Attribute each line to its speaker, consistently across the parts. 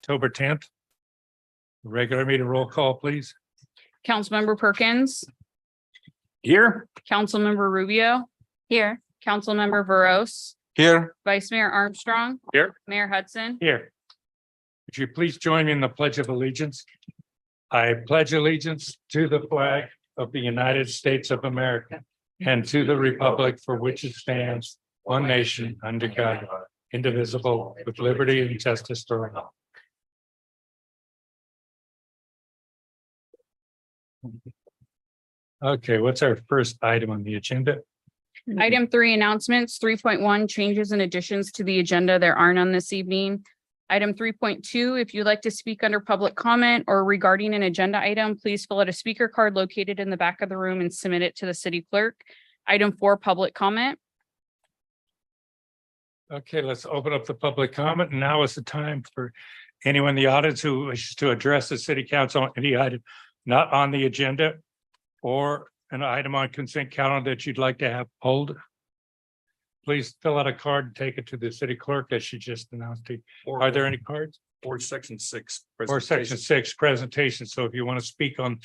Speaker 1: October 10th. Regular meeting roll call, please.
Speaker 2: Councilmember Perkins,
Speaker 1: Here.
Speaker 2: Councilmember Rubio. Here. Councilmember Veros,
Speaker 1: Here.
Speaker 2: Vice Mayor Armstrong.
Speaker 1: Here.
Speaker 2: Mayor Hudson.
Speaker 1: Here. Would you please join me in the Pledge of Allegiance? I pledge allegiance to the flag of the United States of America and to the republic for which it stands, one nation, under God, indivisible, with liberty and justice for all. Okay, what's our first item on the agenda?
Speaker 2: Item 3, announcements. 3.1, changes and additions to the agenda. There are none this evening. Item 3.2, if you'd like to speak under public comment or regarding an agenda item, please fill out a speaker card located in the back of the room and submit it to the city clerk. Item 4, public comment.
Speaker 1: Okay, let's open up the public comment. Now is the time for anyone in the audience who wishes to address the city council on any item not on the agenda or an item on consent calendar that you'd like to have pulled. Please fill out a card and take it to the city clerk as she just announced. Are there any cards?
Speaker 3: Or section 6.
Speaker 1: Or section 6 presentation. So if you want to speak on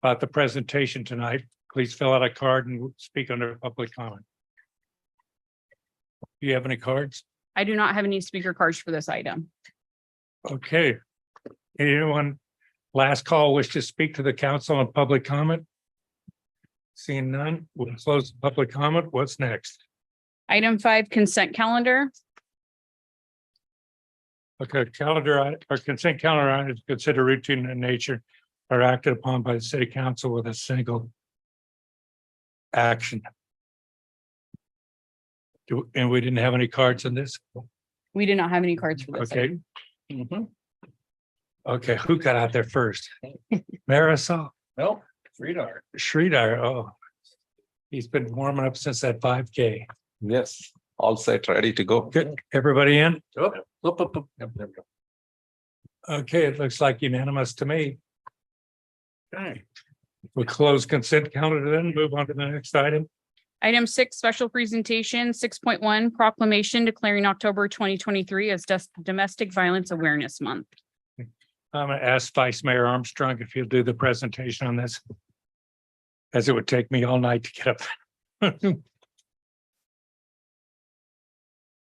Speaker 1: about the presentation tonight, please fill out a card and speak under public comment. Do you have any cards?
Speaker 2: I do not have any speaker cards for this item.
Speaker 1: Okay. Anyone, last call, wish to speak to the council on public comment? Seeing none, we'll close the public comment. What's next?
Speaker 2: Item 5, consent calendar.
Speaker 1: Okay, calendar or consent calendar items considered routine in nature are acted upon by the city council with a single action. And we didn't have any cards in this?
Speaker 2: We do not have any cards for this.
Speaker 1: Okay.
Speaker 2: item.
Speaker 1: Okay, who got out there first? Marisol,
Speaker 3: No, Sridhar.
Speaker 1: Sridhar, oh. He's been warming up since that 5K.
Speaker 4: Yes, all set, ready to go.
Speaker 1: Good, everybody in?
Speaker 3: Yep.
Speaker 1: Okay, it looks like unanimous to me.
Speaker 3: Okay.
Speaker 1: We'll close consent calendar then, move on to the next item.
Speaker 2: Item 6, special presentation. 6.1, proclamation declaring October 2023 as Domestic Violence Awareness Month.
Speaker 1: I'm gonna ask Vice Mayor Armstrong if he'll do the presentation on this. As it would take me all night to get up.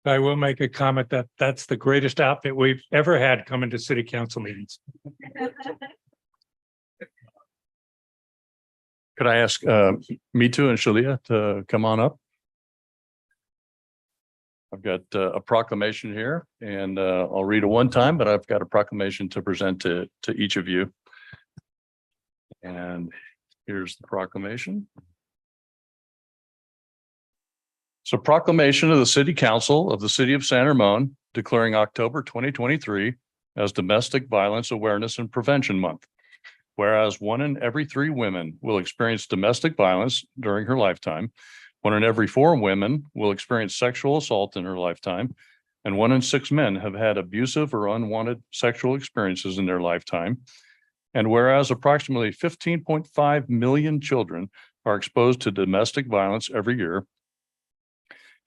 Speaker 1: I will make a comment that that's the greatest outfit we've ever had come into city council meetings.
Speaker 5: Could I ask Mitu and Shalia to come on up? I've got a proclamation here and I'll read it one time, but I've got a proclamation to present to each of you. And here's the proclamation. So proclamation of the City Council of the City of San Ramon declaring October 2023 as Domestic Violence Awareness and Prevention Month. Whereas 1 in every 3 women will experience domestic violence during her lifetime, 1 in every 4 women will experience sexual assault in her lifetime, and 1 in 6 men have had abusive or unwanted sexual experiences in their lifetime. And whereas approximately 15.5 million children are exposed to domestic violence every year,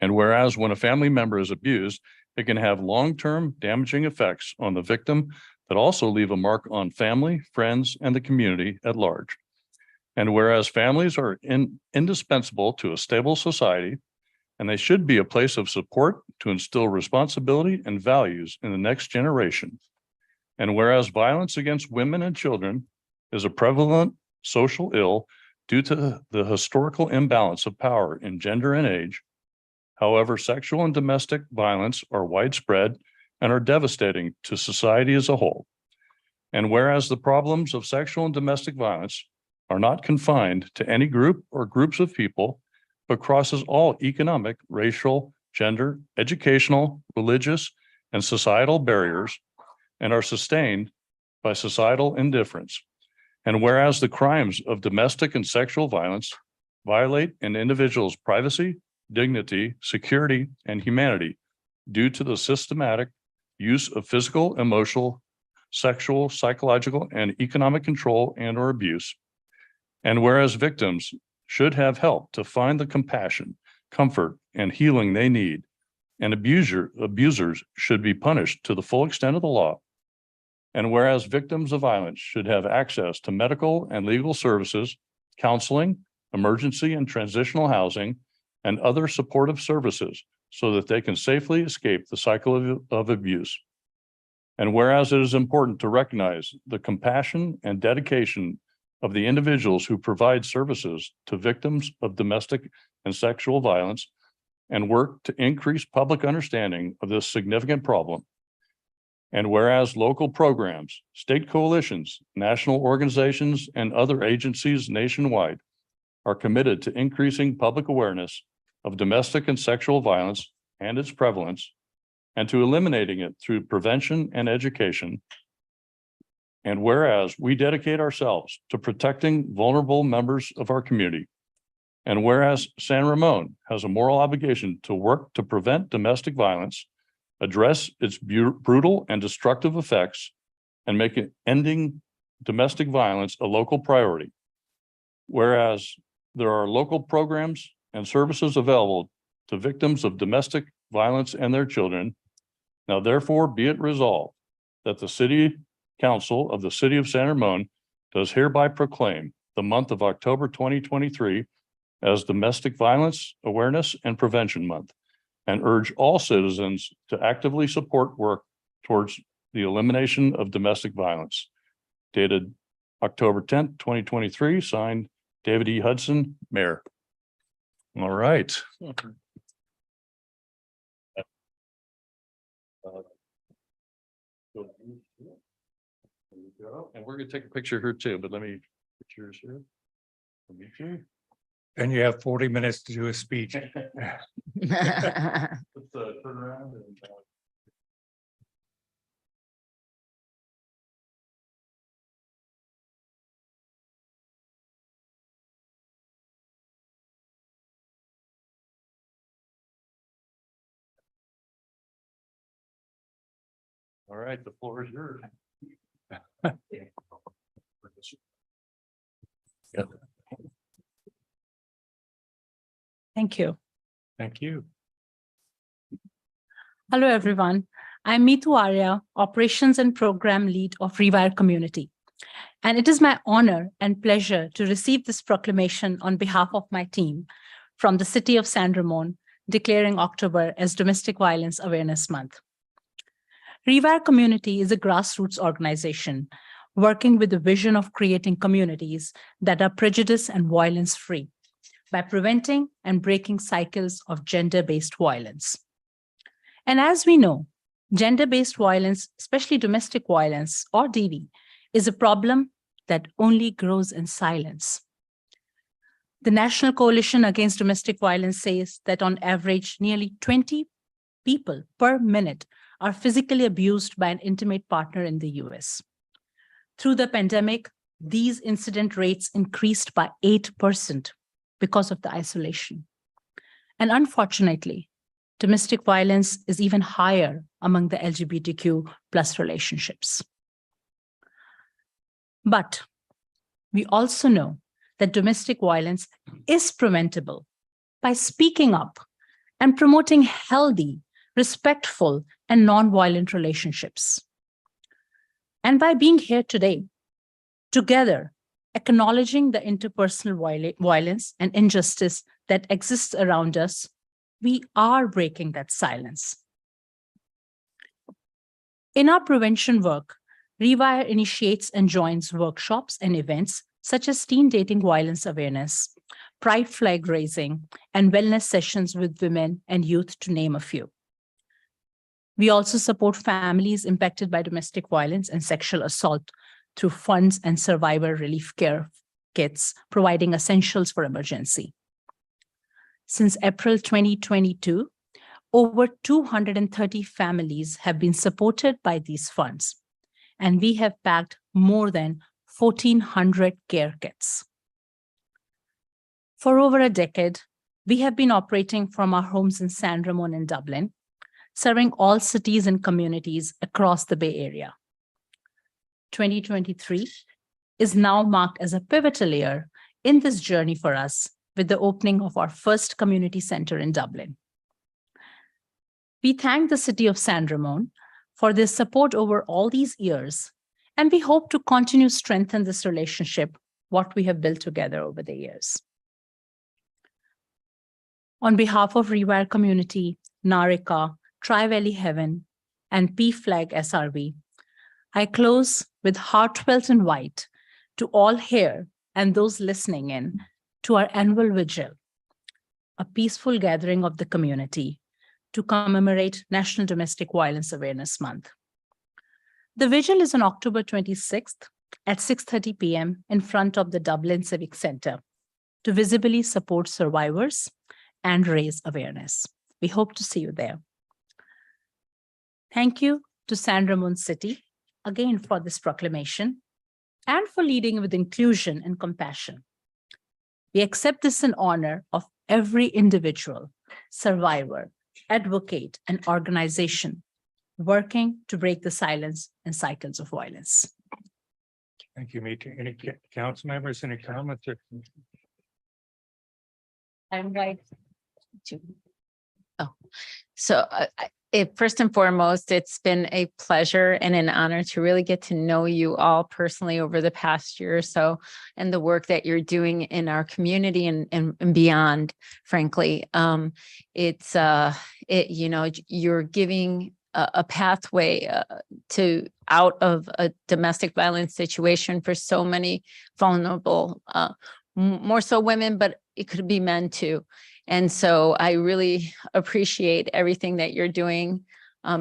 Speaker 5: and whereas when a family member is abused, it can have long-term damaging effects on the victim that also leave a mark on family, friends, and the community at large. And whereas families are indispensable to a stable society, and they should be a place of support to instill responsibility and values in the next generation. And whereas violence against women and children is a prevalent social ill due to the historical imbalance of power in gender and age. However, sexual and domestic violence are widespread and are devastating to society as a whole. And whereas the problems of sexual and domestic violence are not confined to any group or groups of people, but crosses all economic, racial, gender, educational, religious, and societal barriers, and are sustained by societal indifference. And whereas the crimes of domestic and sexual violence violate an individual's privacy, dignity, security, and humanity due to the systematic use of physical, emotional, sexual, psychological, and economic control and or abuse. And whereas victims should have help to find the compassion, comfort, and healing they need, and abusers should be punished to the full extent of the law. And whereas victims of violence should have access to medical and legal services, counseling, emergency and transitional housing, and other supportive services so that they can safely escape the cycle of abuse. And whereas it is important to recognize the compassion and dedication of the individuals who provide services to victims of domestic and sexual violence and work to increase public understanding of this significant problem. And whereas local programs, state coalitions, national organizations, and other agencies nationwide are committed to increasing public awareness of domestic and sexual violence and its prevalence, and to eliminating it through prevention and education. And whereas we dedicate ourselves to protecting vulnerable members of our community, and whereas San Ramon has a moral obligation to work to prevent domestic violence, address its brutal and destructive effects, and make it ending domestic violence a local priority. Whereas there are local programs and services available to victims of domestic violence and their children. Now therefore be it resolved that the City Council of the City of San Ramon does hereby proclaim the month of October 2023 as Domestic Violence Awareness and Prevention Month, and urge all citizens to actively support work towards the elimination of domestic violence. Dated October 10th, 2023, signed David E. Hudson, Mayor. All right. And we're gonna take a picture here too, but let me put yours here. Let me see.
Speaker 1: And you have 40 minutes to do a speech.
Speaker 5: Let's turn around and. All right, the floor is yours. Yep.
Speaker 6: Thank you.
Speaker 1: Thank you.
Speaker 6: Hello, everyone. I'm Meetu Arya, Operations and Program Lead of Rewire Community. And it is my honor and pleasure to receive this proclamation on behalf of my team from the City of San Ramon, declaring October as Domestic Violence Awareness Month. Rewire Community is a grassroots organization working with the vision of creating communities that are prejudice and violence-free by preventing and breaking cycles of gender-based violence. And as we know, gender-based violence, especially domestic violence or DV, is a problem that only grows in silence. The National Coalition Against Domestic Violence says that on average, nearly 20 people per minute are physically abused by an intimate partner in the US. Through the pandemic, these incident rates increased by 8% because of the isolation. And unfortunately, domestic violence is even higher among the LGBTQ plus relationships. But we also know that domestic violence is preventable by speaking up and promoting healthy, respectful, and non-violent relationships. And by being here today, together, acknowledging the interpersonal violence and injustice that exists around us, we are breaking that silence. In our prevention work, Rewire initiates and joins workshops and events such as teen dating violence awareness, pride flag raising, and wellness sessions with women and youth, to name a few. We also support families impacted by domestic violence and sexual assault through funds and survivor relief care kits, providing essentials for emergency. Since April 2022, over 230 families have been supported by these funds, and we have packed more than 1,400 care kits. For over a decade, we have been operating from our homes in San Ramon and Dublin, serving all cities and communities across the Bay Area. 2023 is now marked as a pivotal year in this journey for us with the opening of our first community center in Dublin. We thank the City of San Ramon for their support over all these years And we hope to continue strengthen this relationship, what we have built together over the years. On behalf of Rewire Community, Narika, Tri-Valley Heaven, and PFLAG SRV, I close with heartfelt invite to all here and those listening in to our annual vigil, a peaceful gathering of the community to commemorate National Domestic Violence Awareness Month. The vigil is on October 26th at 6:30 p.m. in front of the Dublin Civic Centre to visibly support survivors and raise awareness. We hope to see you there. Thank you to San Ramon City again for this proclamation and for leading with inclusion and compassion. We accept this in honor of every individual, survivor, advocate, and organization working to break the silence and cycles of violence.
Speaker 1: Thank you, Mita. Any council members, any comments?
Speaker 2: I invite
Speaker 7: First and foremost, it's been a pleasure and an honor to really get to know you all personally over the past year or so, and the work that you're doing in our community and beyond, frankly. You're giving a pathway to out of a domestic violence situation for so many vulnerable, more so women, but it could be men too. And so I really appreciate everything that you're doing.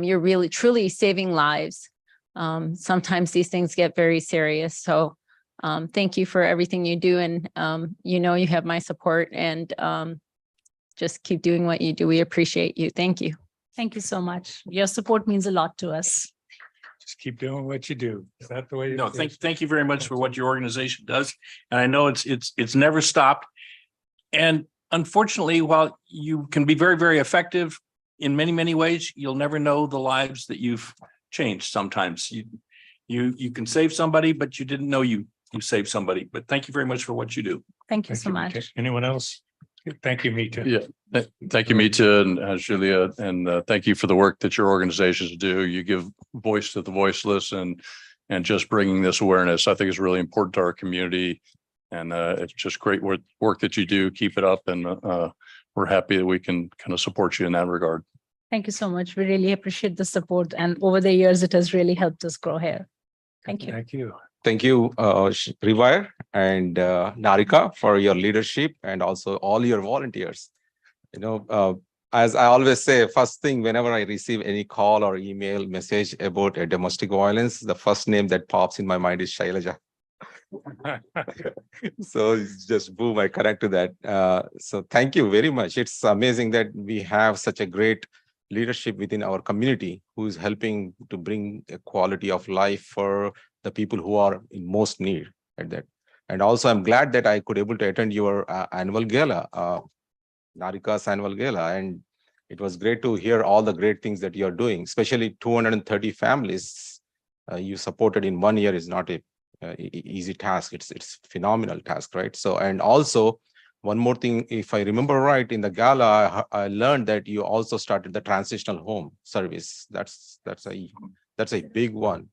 Speaker 7: You're really, truly saving lives. Sometimes these things get very serious. So thank you for everything you do. And you have my support, and just keep doing what you do. We appreciate you. Thank you.
Speaker 6: Thank you so much. Your support means a lot to us.
Speaker 1: Just keep doing what you do. Is that the way?
Speaker 3: No, thank you very much for what your organization does. And I know it's never stopped. And unfortunately, while you can be very, very effective in many, many ways, you'll never know the lives that you've changed. Sometimes you can save somebody, but you didn't know you saved somebody. But thank you very much for what you do.
Speaker 6: Thank you so
Speaker 1: Mita.
Speaker 6: much.
Speaker 1: Anyone else? Thank you, Mita.
Speaker 5: Yeah, thank you, Mita and Julia, and thank you for the work that your organizations do. You give voice to the voiceless, and just bringing this awareness, I think, is really important to our community. And it's just great work that you do. Keep it up, and we're happy that we can kind of support you in that regard.
Speaker 6: Thank you so much. We really appreciate the support, and over the years, it has really helped us grow here. Thank you.
Speaker 1: Thank you.
Speaker 4: Thank you, Rewire and Narika, for your leadership, and also all your volunteers. As I always say, first thing, whenever I receive any call or email message about a domestic violence, the first name that pops in my mind is Shailaja. So it's just boom, I connect to that. So thank you very much. It's amazing that we have such a great leadership within our community who is helping to bring a quality of life for the people who are in most need at that. And also, I'm glad that I could able to attend your annual gala, Narika's annual gala, and it was great to hear all the great things that you're doing, especially 230 families you supported in 1 year is not a easy task. It's phenomenal task, right? So, and also one more thing, if I remember right, in the gala, I learned that you also started the transitional home service. That's a big one.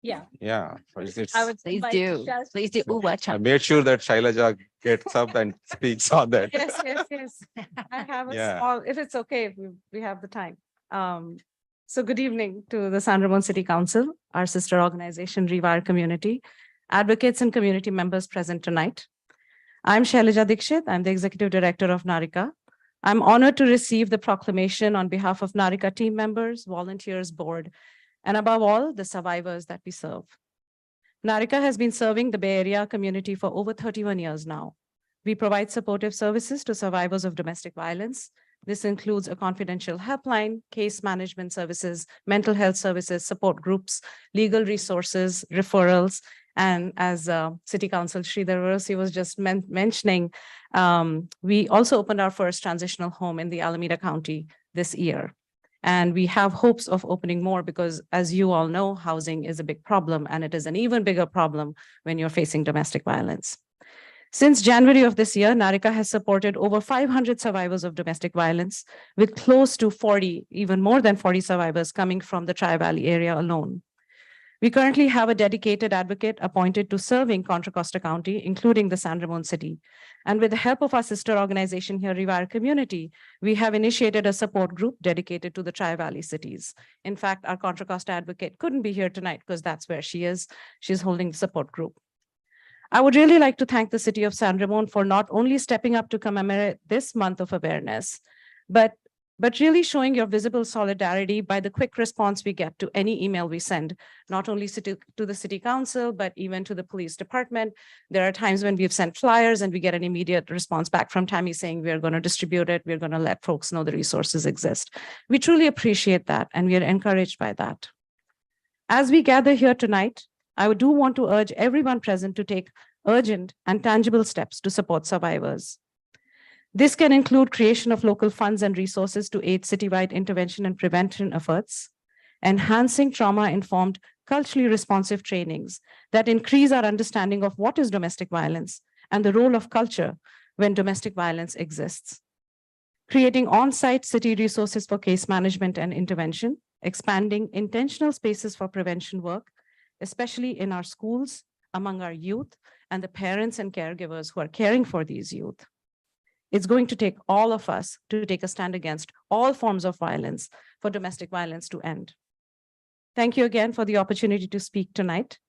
Speaker 6: Yeah.
Speaker 4: Yeah.
Speaker 6: I would
Speaker 7: Please
Speaker 6: invite
Speaker 7: do.
Speaker 6: Shaz-
Speaker 7: Please do. Ooh, watch
Speaker 4: I
Speaker 7: out.
Speaker 4: made sure that Shailaja gets up and speaks on that.
Speaker 8: Yes. I have a
Speaker 4: Yeah.
Speaker 8: small, if it's okay, if we have the time. So good evening to the San Ramon City Council, our sister organization, Rewire Community, advocates and community members present tonight. I'm Shailaja Dikshit. I'm the Executive Director of Narika. I'm honored to receive the proclamation on behalf of Narika team members, volunteers, board, and above all, the survivors that we serve. Narika has been serving the Bay Area community for over 31 years now. We provide supportive services to survivors of domestic violence. This includes a confidential helpline, case management services, mental health services, support groups, legal resources, referrals, and as City Council Sridhar Versey was just mentioning, we also opened our first transitional home in the Alameda County this year. And we have hopes of opening more because, as you all know, housing is a big problem, and it is an even bigger problem when you're facing domestic violence. Since January of this year, Narika has supported over 500 survivors of domestic violence, with close to 40, even more than 40 survivors coming from the Tri-Valley area alone. We currently have a dedicated advocate appointed to serving Contra Costa County, including the San Ramon City. And with the help of our sister organization here, Revire Community, we have initiated a support group dedicated to the Tri-Valley cities. In fact, our Contra Costa advocate couldn't be here tonight because that's where she is. She's holding the support group. I would really like to thank the city of San Ramon for not only stepping up to commemorate this month of awareness, but really showing your visible solidarity by the quick response we get to any email we send, not only to the city council, but even to the police department. There are times when we've sent flyers and we get an immediate response back from Tammy saying, we're going to distribute it. We're going to let folks know the resources exist. We truly appreciate that, and we are encouraged by that. As we gather here tonight, I do want to urge everyone present to take urgent and tangible steps to support survivors. This can include creation of local funds and resources to aid citywide intervention and prevention efforts, enhancing trauma-informed, culturally responsive trainings that increase our understanding of what is domestic violence and the role of culture when domestic violence exists, creating on-site city resources for case management and intervention, expanding intentional spaces for prevention work, especially in our schools, among our youth, and the parents and caregivers who are caring for these youth. It's going to take all of us to take a stand against all forms of violence for domestic violence to end. Thank you again for the opportunity to speak tonight.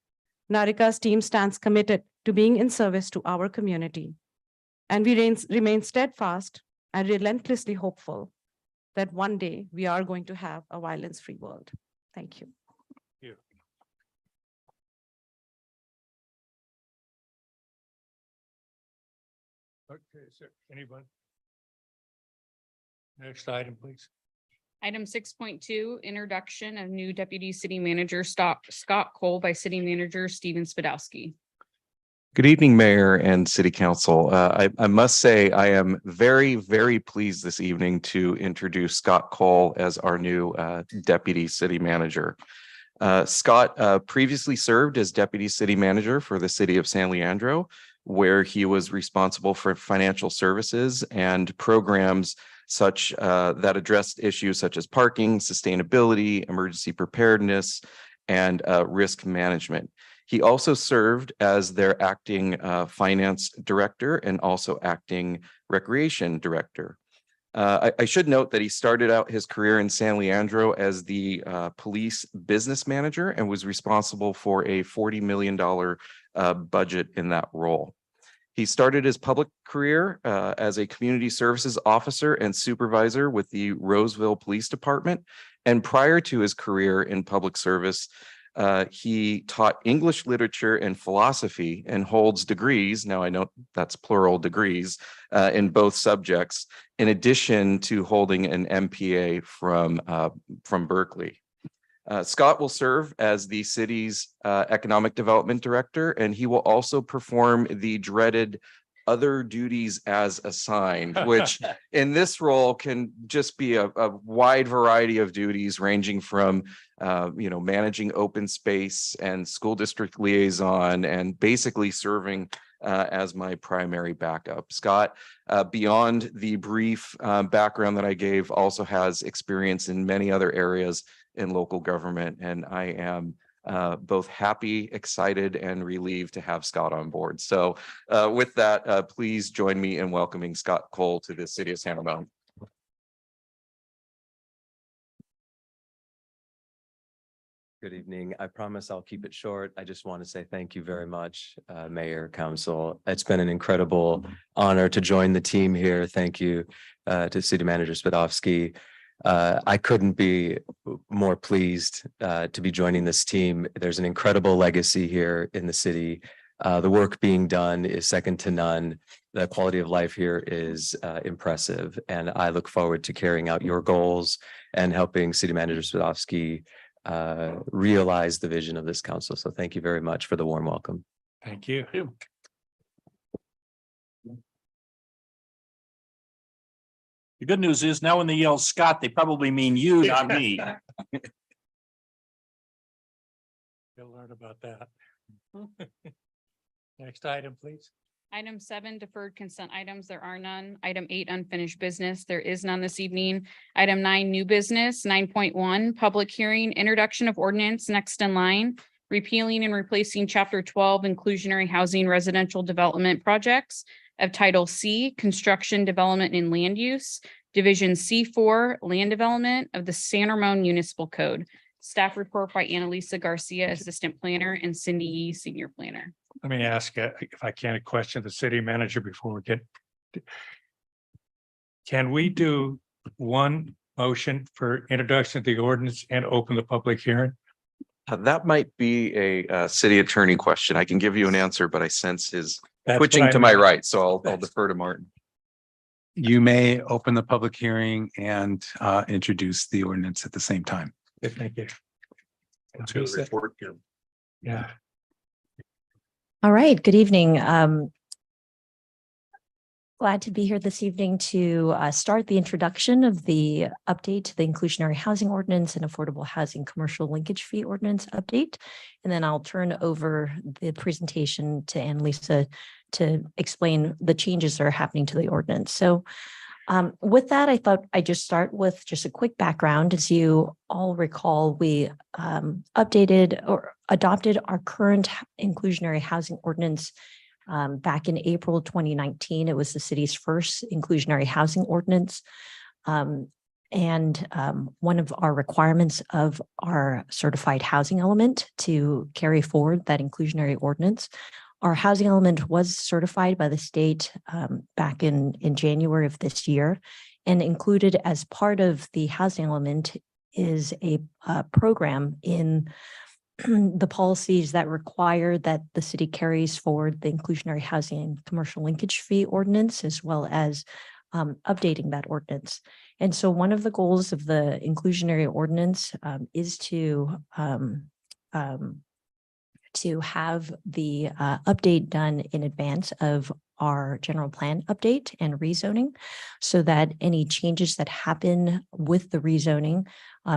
Speaker 8: Narika's team stands committed to being in service to our community, and we remain steadfast and relentlessly hopeful that one day we are going to have a violence-free world. Thank you.
Speaker 1: Okay, sir, anyone? Next item, please.
Speaker 2: Item 6.2, introduction of new deputy city manager Scott Cole by city manager Steven Spadowski.
Speaker 9: Good evening, Mayor and City Council. I must say I am very, very pleased this evening to introduce Scott Cole as our new Deputy City Manager. Scott previously served as Deputy City Manager for the City of San Leandro, where he was responsible for financial services and programs such that addressed issues such as parking, sustainability, emergency preparedness, and risk management. He also served as their acting finance director and also acting recreation director. I should note that he started out his career in San Leandro as the police business manager and was responsible for a $40 million budget in that role. He started his public career as a community services officer and supervisor with the Roseville Police Department. And prior to his career in public service, he taught English literature and philosophy and holds degrees. Now I know that's plural degrees in both subjects, in addition to holding an MPA from Berkeley. Scott will serve as the city's economic development director, and he will also perform the dreaded other duties as assigned, which in this role can just be a wide variety of duties ranging from managing open space and school district liaison and basically serving as my primary backup. Scott, beyond the brief background that I gave, also has experience in many other areas in local government, and I am both happy, excited, and relieved to have Scott on board. So with that, please join me in welcoming Scott Cole to the City of San Ramon.
Speaker 10: Good evening. I promise I'll keep it short. I just want to say thank you very much, Mayor, Council. It's been an incredible honor to join the team here. Thank you to City Manager Spadowski. I couldn't be more pleased to be joining this team. There's an incredible legacy here in the city. The work being done is second to none. The quality of life here is impressive, and I look forward to carrying out your goals and helping City Manager Spadowski realize the vision of this council. So thank you very much for the warm welcome.
Speaker 1: Thank you.
Speaker 3: The good news is now when they yell Scott, they probably mean you, not me.
Speaker 1: You'll learn about that. Next item, please.
Speaker 2: Item 7, deferred consent items. There are none. Item 8, unfinished business. There is none this evening. Item 9, new business. 9.1, public hearing, introduction of ordinance next in line, repealing and replacing Chapter 12 Inclusionary Housing Residential Development Projects of Title C, Construction, Development, and Land Use, Division C4, Land Development of the San Ramon Municipal Code. Staff report by Annalisa Garcia, Assistant Planner, and Cindy Yee, Senior Planner.
Speaker 1: Let me ask, if I can, a question of the city manager before we get. Can we do one motion for introduction of the ordinance and open the public hearing?
Speaker 9: That might be a city attorney question. I can give you an answer, but I sense his
Speaker 1: That's
Speaker 9: twitching
Speaker 1: what I
Speaker 9: to my
Speaker 1: meant.
Speaker 9: right, so I'll
Speaker 1: That's-
Speaker 9: defer to Martin.
Speaker 11: You may open the public hearing and introduce the ordinance at the same time.
Speaker 1: Thank you. Yeah.
Speaker 12: All right, good evening. Glad to be here this evening to start the introduction of the update to the inclusionary housing ordinance and affordable housing commercial linkage fee ordinance update. And then I'll turn over the presentation to Annalisa to explain the changes that are happening to the ordinance. So with that, I thought I'd just start with just a quick background. As you all recall, we updated or adopted our current inclusionary housing ordinance back in April 2019. It was the city's first inclusionary housing ordinance. One of our requirements of our certified housing element to carry forward that inclusionary ordinance, our housing element was certified by the state back in January of this year, and included as part of the housing element is a program in the policies that require that the city carries forward the inclusionary housing and commercial linkage fee ordinance, as well as updating that ordinance. And so one of the goals of the inclusionary ordinance is to have the update done in advance of our general plan update and rezoning, so that any changes that happen with the rezoning,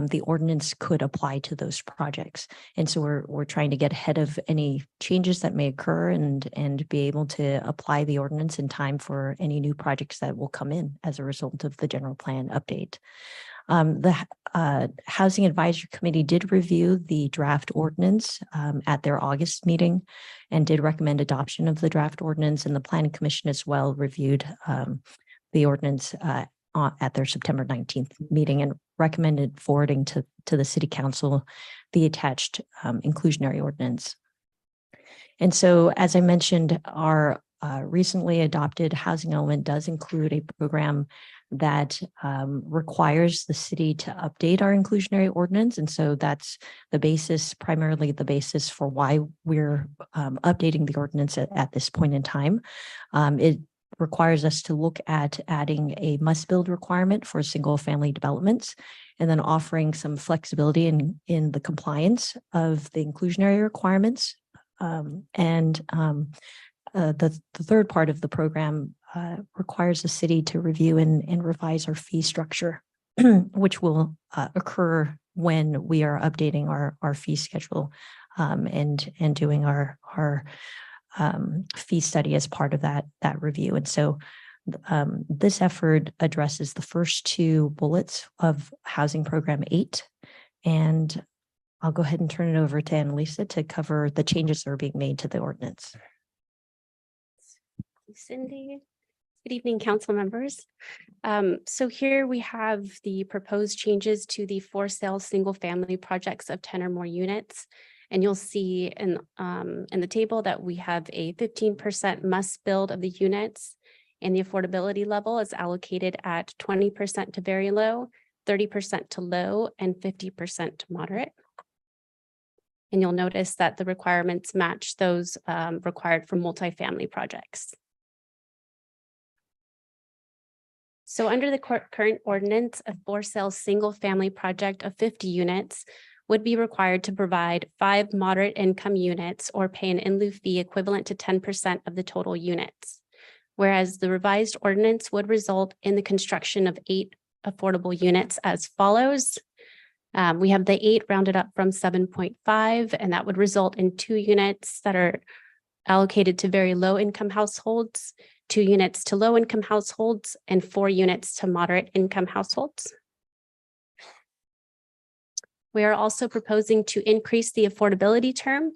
Speaker 12: the ordinance could apply to those projects. And so we're trying to get ahead of any changes that may occur and be able to apply the ordinance in time for any new projects that will come in as a result of the general plan update. The Housing Advisory Committee did review the draft ordinance at their August meeting and did recommend adoption of the draft ordinance, and the Planning Commission as well reviewed the ordinance at their September 19th meeting and recommended forwarding to the City Council the attached inclusionary ordinance. And so, as I mentioned, our recently adopted housing element does include a program that requires the city to update our inclusionary ordinance. And so that's the basis, primarily the basis for why we're updating the ordinance at this point in time. It requires us to look at adding a must-build requirement for single-family developments, and then offering some flexibility in the compliance of the inclusionary requirements. The third part of the program requires the city to review and revise our fee structure, which will occur when we are updating our fee schedule and doing our fee study as part of that review. And so this effort addresses the first two bullets of Housing Program 8. And I'll go ahead and turn it over to Annalisa to cover the changes that are being made to the ordinance.
Speaker 13: Cindy. Good evening, council members. So here we have the proposed changes to the for sale single family projects of 10 or more units. And you'll see in the table that we have a 15% must build of the units, and the affordability level is allocated at 20% to very low, 30% to low, and 50% to moderate. And you'll notice that the requirements match those required for multifamily projects. So under the current ordinance, a for sale single family project of 50 units would be required to provide 5 moderate income units or pay an in lieu fee equivalent to 10% of the total units. Whereas the revised ordinance would result in the construction of 8 affordable units as follows. We have the 8 rounded up from 7.5, and that would result in 2 units that are allocated to very low income households, 2 units to low income households, and 4 units to moderate income households. We are also proposing to increase the affordability term.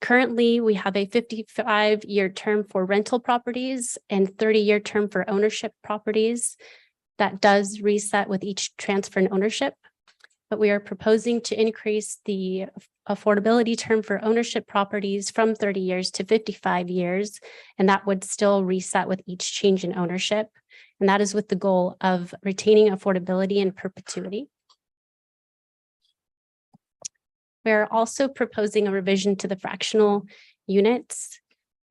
Speaker 13: Currently, we have a 55-year term for rental properties and 30-year term for ownership properties. That does reset with each transfer in ownership. But we are proposing to increase the affordability term for ownership properties from 30 years to 55 years. And that would still reset with each change in ownership. And that is with the goal of retaining affordability in perpetuity. We're also proposing a revision to the fractional units,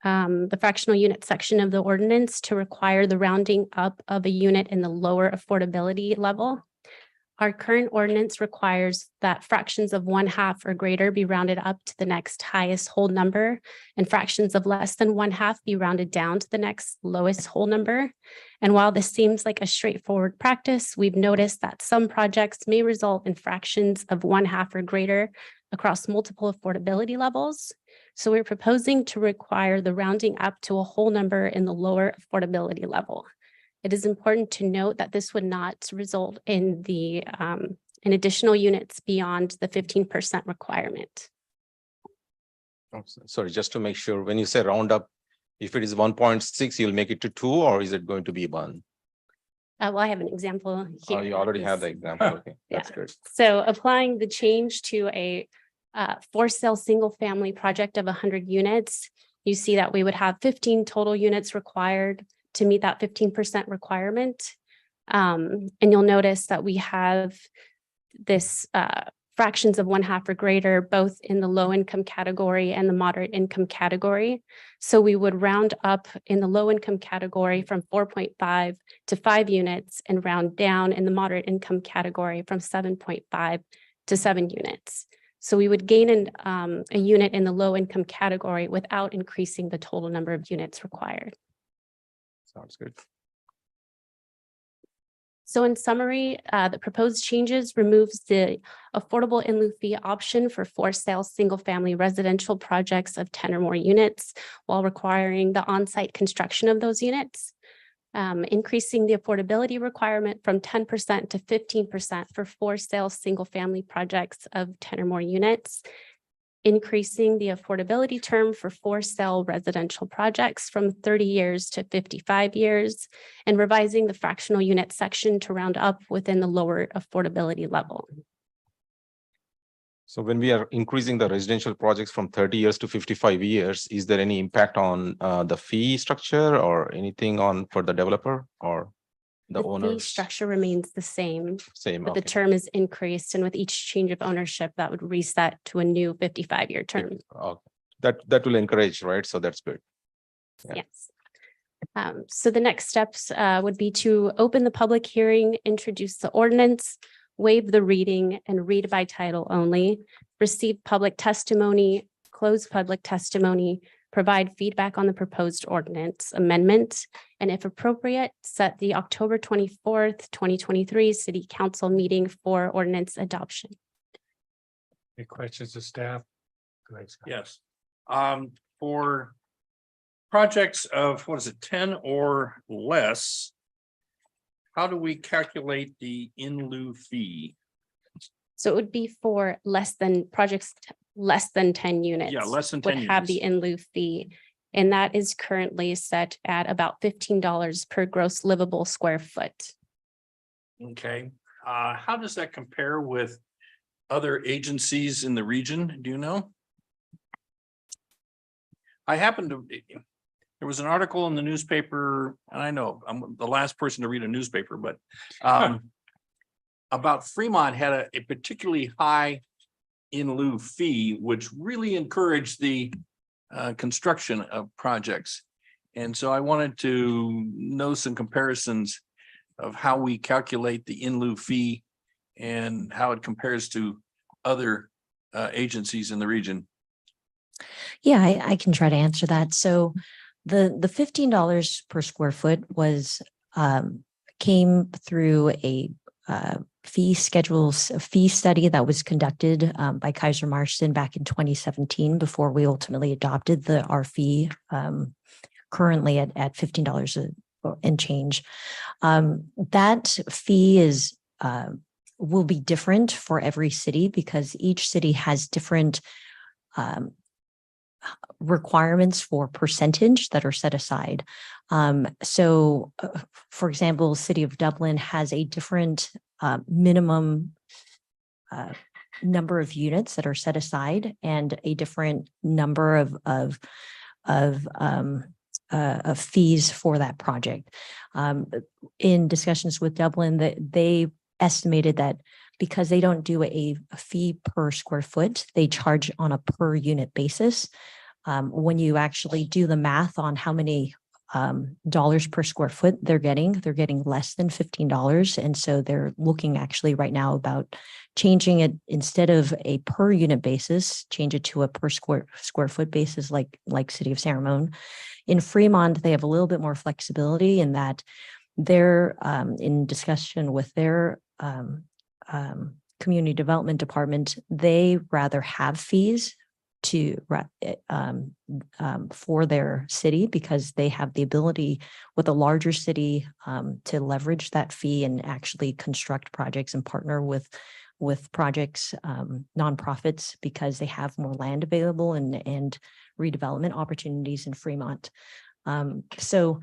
Speaker 13: the fractional unit section of the ordinance to require the rounding up of a unit in the lower affordability level. Our current ordinance requires that fractions of 1/2 or greater be rounded up to the next highest whole number, and fractions of less than 1/2 be rounded down to the next lowest whole number. And while this seems like a straightforward practice, we've noticed that some projects may result in fractions of 1/2 or greater across multiple affordability levels. So we're proposing to require the rounding up to a whole number in the lower affordability level. It is important to note that this would not result in the in additional units beyond the 15% requirement.
Speaker 4: Sorry, just to make sure, when you say round up, if it is 1.6, you'll make it to 2, or is it going to be 1?
Speaker 13: Well, I have an example here.
Speaker 4: Oh, you already have the example. Okay, that's
Speaker 13: Yeah.
Speaker 4: good.
Speaker 13: So applying the change to a for sale single family project of 100 units, you see that we would have 15 total units required to meet that 15% requirement. And you'll notice that we have this fractions of 1/2 or greater, both in the low income category and the moderate income category. So we would round up in the low income category from 4.5 to 5 units and round down in the moderate income category from 7.5 to 7 units. So we would gain a unit in the low income category without increasing the total number of units required.
Speaker 4: Sounds good.
Speaker 13: So in summary, the proposed changes removes the affordable in lieu fee option for sale single-family residential projects of 10 or more units while requiring the on-site construction of those units, increasing the affordability requirement from 10% to 15% for sale single-family projects of 10 or more units, increasing the affordability term for sale residential projects from 30 years to 55 years, and revising the fractional unit section to round up within the lower affordability level.
Speaker 4: So when we are increasing the residential projects from 30 years to 55 years, is there any impact on the fee structure or anything on for the developer or the
Speaker 13: fee
Speaker 4: owners?
Speaker 13: structure remains the same,
Speaker 4: Same,
Speaker 13: but the
Speaker 4: okay.
Speaker 13: term is increased, and with each change of ownership, that would reset to a new 55-year term.
Speaker 4: Okay. That will encourage, right? So that's good. Yeah.
Speaker 13: Yes. So the next steps would be to open the public hearing, introduce the ordinance, waive the reading and read by title only, receive public testimony, close public testimony, provide feedback on the proposed ordinance amendment, and if appropriate, set the October 24th, 2023 City Council meeting for ordinance adoption.
Speaker 1: Any questions of staff? Go ahead, Scott.
Speaker 3: Yes. For projects of, 10 or less, how do we calculate the in lieu fee?
Speaker 13: So it would be for projects less than 10 units.
Speaker 3: Yeah, less than 10
Speaker 13: would have the
Speaker 3: units.
Speaker 13: in lieu fee. And that is currently set at about $15 per gross livable square foot.
Speaker 3: Okay, how does that compare with other agencies in the region? Do you know? I happened to, there was an article in the newspaper, and I know I'm the last person to read a newspaper, but about Fremont had a particularly high in lieu fee, which really encouraged the construction of projects. And so I wanted to know some comparisons of how we calculate the in lieu fee and how it compares to other agencies in the region.
Speaker 12: Yeah, I can try to answer that. So the $15 per square foot was came through a fee study that was conducted by Kaiser Marston back in 2017 before we ultimately adopted our fee currently at $15 and change. That fee is will be different for every city because each city has different requirements for percentage that are set aside. For example, City of Dublin has a different minimum number of units that are set aside and a different number of fees for that project. In discussions with Dublin, that they estimated that because they don't do a fee per square foot, they charge on a per unit basis. When you actually do the math on how many dollars per square foot they're getting less than $15. And so they're looking actually right now about changing it instead of a per unit basis, change it to a per square foot basis like City of San Ramon. In Fremont, they have a little bit more flexibility in that they're in discussion with their community development department. They rather have fees for their city because they have the ability with a larger city to leverage that fee and actually construct projects and partner with projects, nonprofits, because they have more land available and redevelopment opportunities in Fremont. So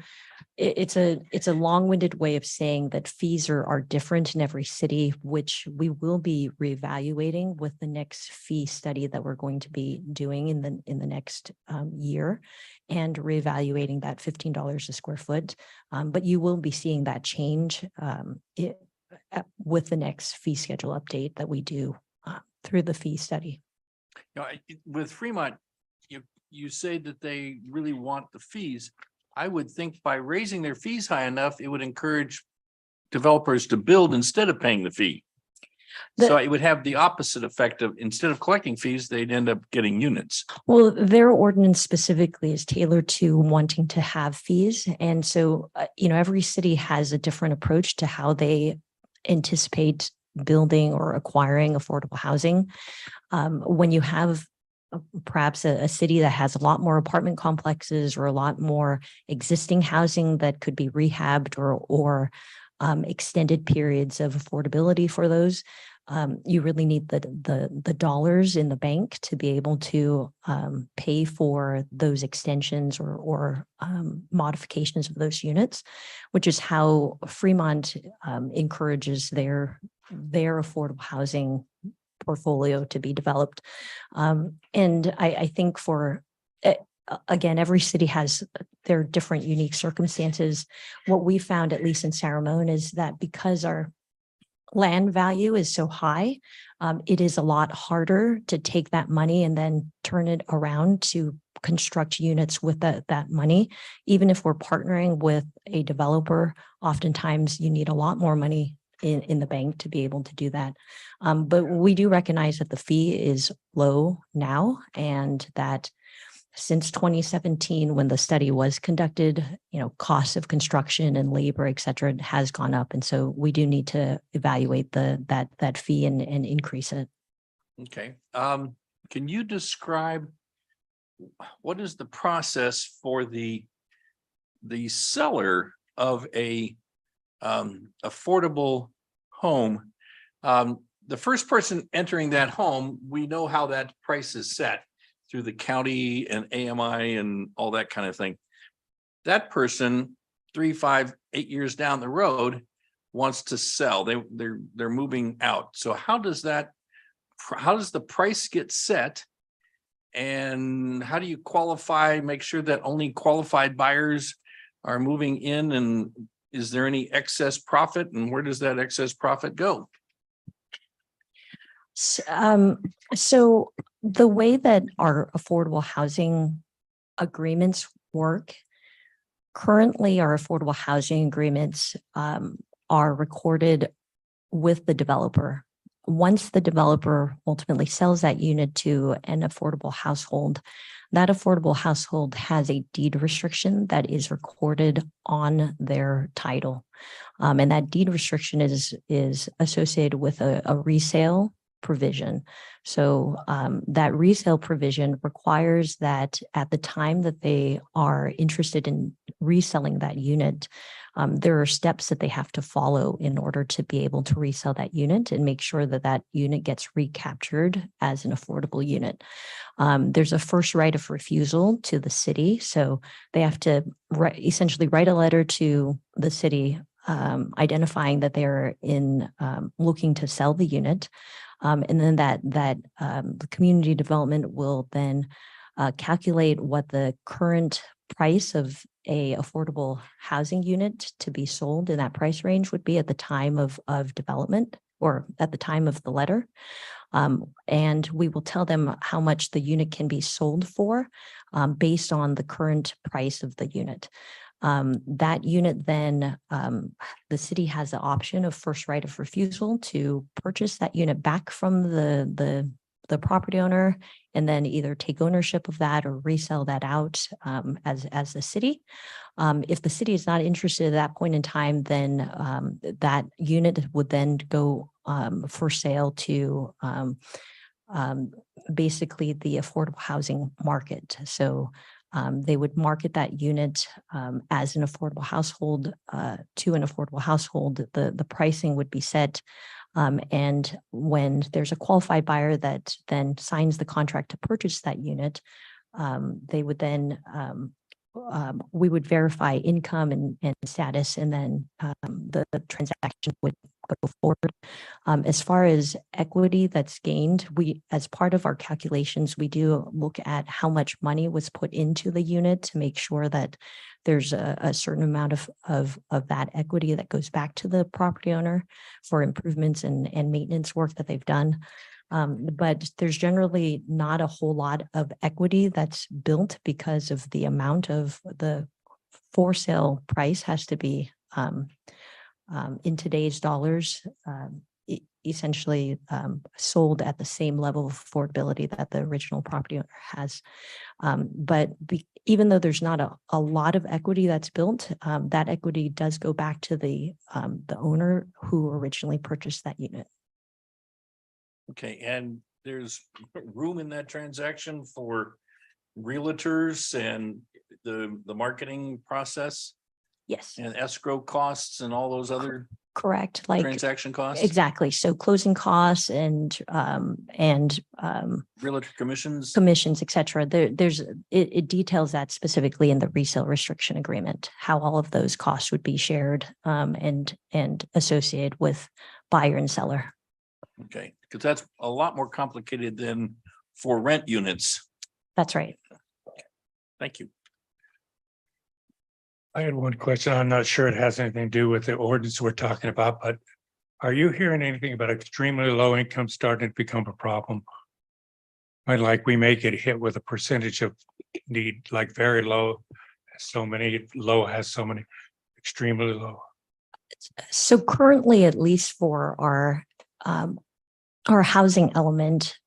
Speaker 12: it's a long-winded way of saying that fees are different in every city, which we will be reevaluating with the next fee study that we're going to be doing in the next year, and reevaluating that $15 a square foot. But you will be seeing that change with the next fee schedule update that we do through the fee study.
Speaker 3: With Fremont, you say that they really want the fees. I would think by raising their fees high enough, it would encourage developers to build instead of paying the fee. So it would have the opposite effect of, instead of collecting fees, they'd end up getting units.
Speaker 12: Well, their ordinance specifically is tailored to wanting to have fees. And so, every city has a different approach to how they anticipate building or acquiring affordable housing. When you have perhaps a city that has a lot more apartment complexes or a lot more existing housing that could be rehabbed or extended periods of affordability for those, you really need the dollars in the bank to be able to pay for those extensions or modifications of those units, which is how Fremont encourages their affordable housing portfolio to be developed. And I think again, every city has their different unique circumstances. What we found, at least in San Ramon, is that because our land value is so high, it is a lot harder to take that money and then turn it around to construct units with that money. Even if we're partnering with a developer, oftentimes you need a lot more money in the bank to be able to do that. But we do recognize that the fee is low now, and that since 2017, when the study was conducted, costs of construction and labor, et cetera, has gone up. And so we do need to evaluate that fee and increase it.
Speaker 3: Okay. Can you describe what is the process for the seller of a affordable home? The first person entering that home, we know how that price is set through the county and AMI and all that kind of thing. That person, 3, 5, 8 years down the road, wants to sell. They're moving out. So how does the price get set? And how do you qualify, make sure that only qualified buyers are moving in? And is there any excess profit, and where does that excess profit go?
Speaker 12: So the way that our affordable housing agreements work, currently our affordable housing agreements are recorded with the developer. Once the developer ultimately sells that unit to an affordable household, that affordable household has a deed restriction that is recorded on their title. And that deed restriction is associated with a resale provision. So that resale provision requires that at the time that they are interested in reselling that unit, there are steps that they have to follow in order to be able to resell that unit and make sure that that unit gets recaptured as an affordable unit. There's a first right of refusal to the city. So they have to essentially write a letter to the city identifying that they're looking to sell the unit. And then the community development will then calculate what the current price of a affordable housing unit to be sold in that price range would be at the time of development or at the time of the letter. And we will tell them how much the unit can be sold for based on the current price of the unit. That unit then, the city has the option of first right of refusal to purchase that unit back from the property owner and then either take ownership of that or resell that out as the city. If the city is not interested at that point in time, then that unit would then go for sale to basically the affordable housing market. So they would market that unit as an affordable household to an affordable household. The pricing would be set. And when there's a qualified buyer that then signs the contract to purchase that unit, they would then, we would verify income and status, and then the transaction would go forward. As far as equity that's gained, as part of our calculations, we do look at how much money was put into the unit to make sure that there's a certain amount of that equity that goes back to the property owner for improvements and maintenance work that they've done. But there's generally not a whole lot of equity that's built because of the amount of the for sale price has to be in today's dollars, essentially sold at the same level of affordability that the original property owner has. But even though there's not a lot of equity that's built, that equity does go back to the owner who originally purchased that unit.
Speaker 3: Okay, and there's room in that transaction for realtors and the marketing process
Speaker 12: Yes,
Speaker 3: and escrow costs and all those other
Speaker 12: correct. Like
Speaker 3: transaction costs?
Speaker 12: exactly. So closing costs and
Speaker 3: Realtor commissions?
Speaker 12: commissions, et cetera. It details that specifically in the resale restriction agreement, how all of those costs would be shared and associated with buyer and seller.
Speaker 3: Okay, because that's a lot more complicated than for rent units.
Speaker 12: That's right.
Speaker 3: Thank you.
Speaker 1: I had one question. I'm not sure it has anything to do with the ordinance we're talking about, but are you hearing anything about extremely low income starting to become a problem? I'd like we may get hit with a percentage of need, like very low, so many low has so many extremely low.
Speaker 12: So currently, at least for our housing element,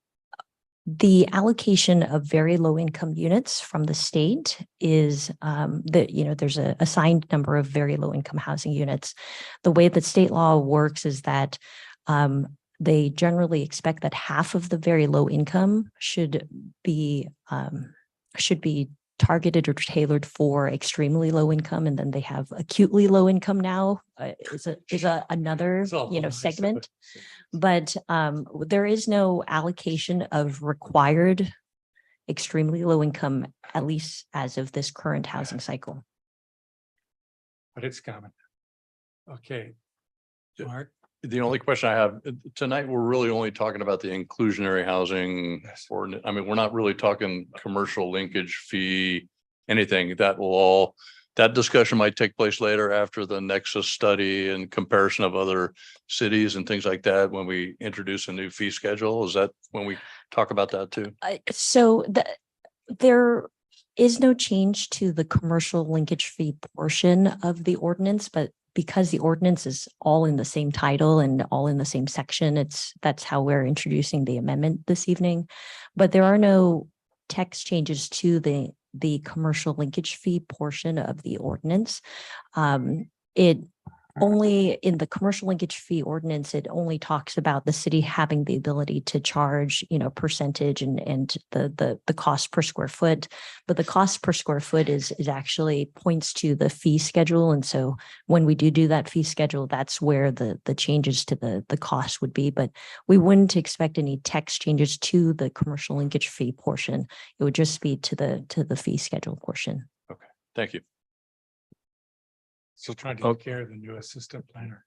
Speaker 12: the allocation of very low income units from the state is there's a assigned number of very low income housing units. The way that state law works is that they generally expect that half of the very low income should be targeted or tailored for extremely low income, and then they have acutely low income now is another segment. But there is no allocation of required extremely low income, at least as of this current housing cycle.
Speaker 1: But it's coming. Okay. Mark?
Speaker 5: The only question I have tonight, we're really only talking about the inclusionary housing ordinance. I mean, we're not really talking commercial linkage fee, anything that discussion might take place later after the Nexus study and comparison of other cities and things like that, when we introduce a new fee schedule. Is that when we talk about that too?
Speaker 12: So there is no change to the commercial linkage fee portion of the ordinance, but because the ordinance is all in the same title and all in the same section, that's how we're introducing the amendment this evening. But there are no text changes to the commercial linkage fee portion of the ordinance. only in the commercial linkage fee ordinance, it only talks about the city having the ability to charge, percentage and the cost per square foot. But the cost per square foot is actually points to the fee schedule. And so when we do that fee schedule, that's where the changes to the cost would be. But we wouldn't expect any text changes to the commercial linkage fee portion. It would just be to the fee schedule portion.
Speaker 5: Thank you.
Speaker 1: Still trying to take care of the new assistant planner.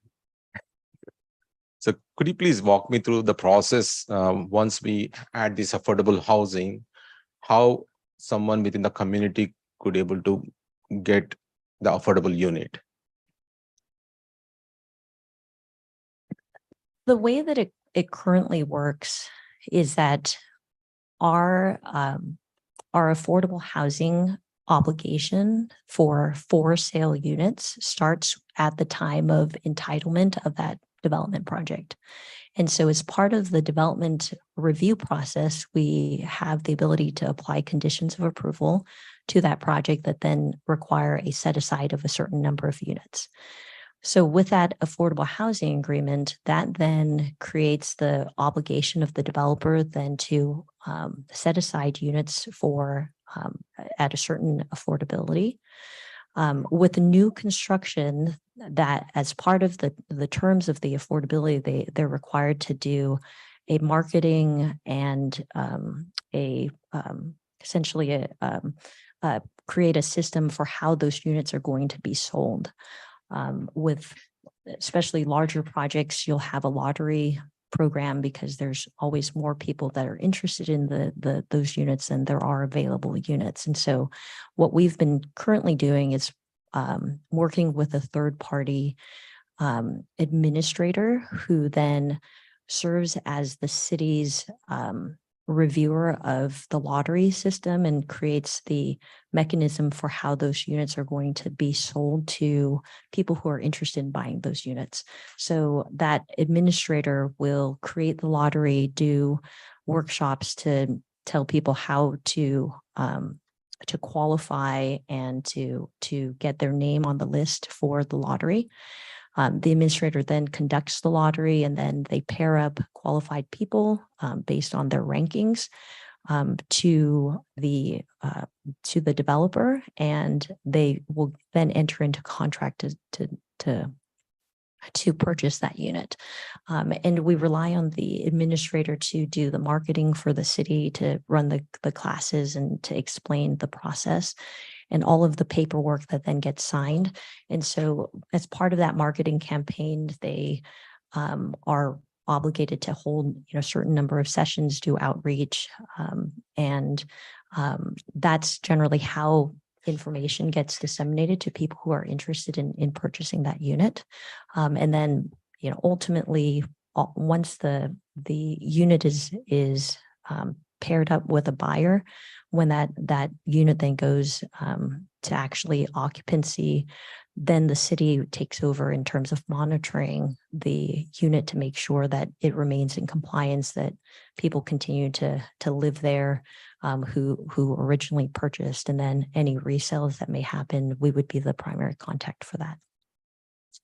Speaker 4: So could you please walk me through the process, once we add this affordable housing, how someone within the community could able to get the affordable unit?
Speaker 12: The way that it currently works is that our affordable housing obligation for sale units starts at the time of entitlement of that development project. And so as part of the development review process, we have the ability to apply conditions of approval to that project that then require a set aside of a certain number of units. So with that affordable housing agreement, that then creates the obligation of the developer then to set aside units for at a certain affordability. With new construction, that as part of the terms of the affordability, they're required to do a marketing and essentially create a system for how those units are going to be sold. With especially larger projects, you'll have a lottery program because there's always more people that are interested in those units than there are available units. And so what we've been currently doing is working with a third party administrator who then serves as the city's reviewer of the lottery system and creates the mechanism for how those units are going to be sold to people who are interested in buying those units. So that administrator will create the lottery, do workshops to tell people how to qualify and to get their name on the list for the lottery. The administrator then conducts the lottery and then they pair up qualified people based on their rankings to the developer, and they will then enter into contract to purchase that unit. And we rely on the administrator to do the marketing for the city, to run the classes and to explain the process and all of the paperwork that then gets signed. And so as part of that marketing campaign, they are obligated to hold a certain number of sessions, do outreach. And that's generally how information gets disseminated to people who are interested in purchasing that unit. And then, ultimately, once the unit is paired up with a buyer, when that unit then goes to actually occupancy, then the city takes over in terms of monitoring the unit to make sure that it remains in compliance, that people continue to live there who originally purchased, and then any resales that may happen, we would be the primary contact for that.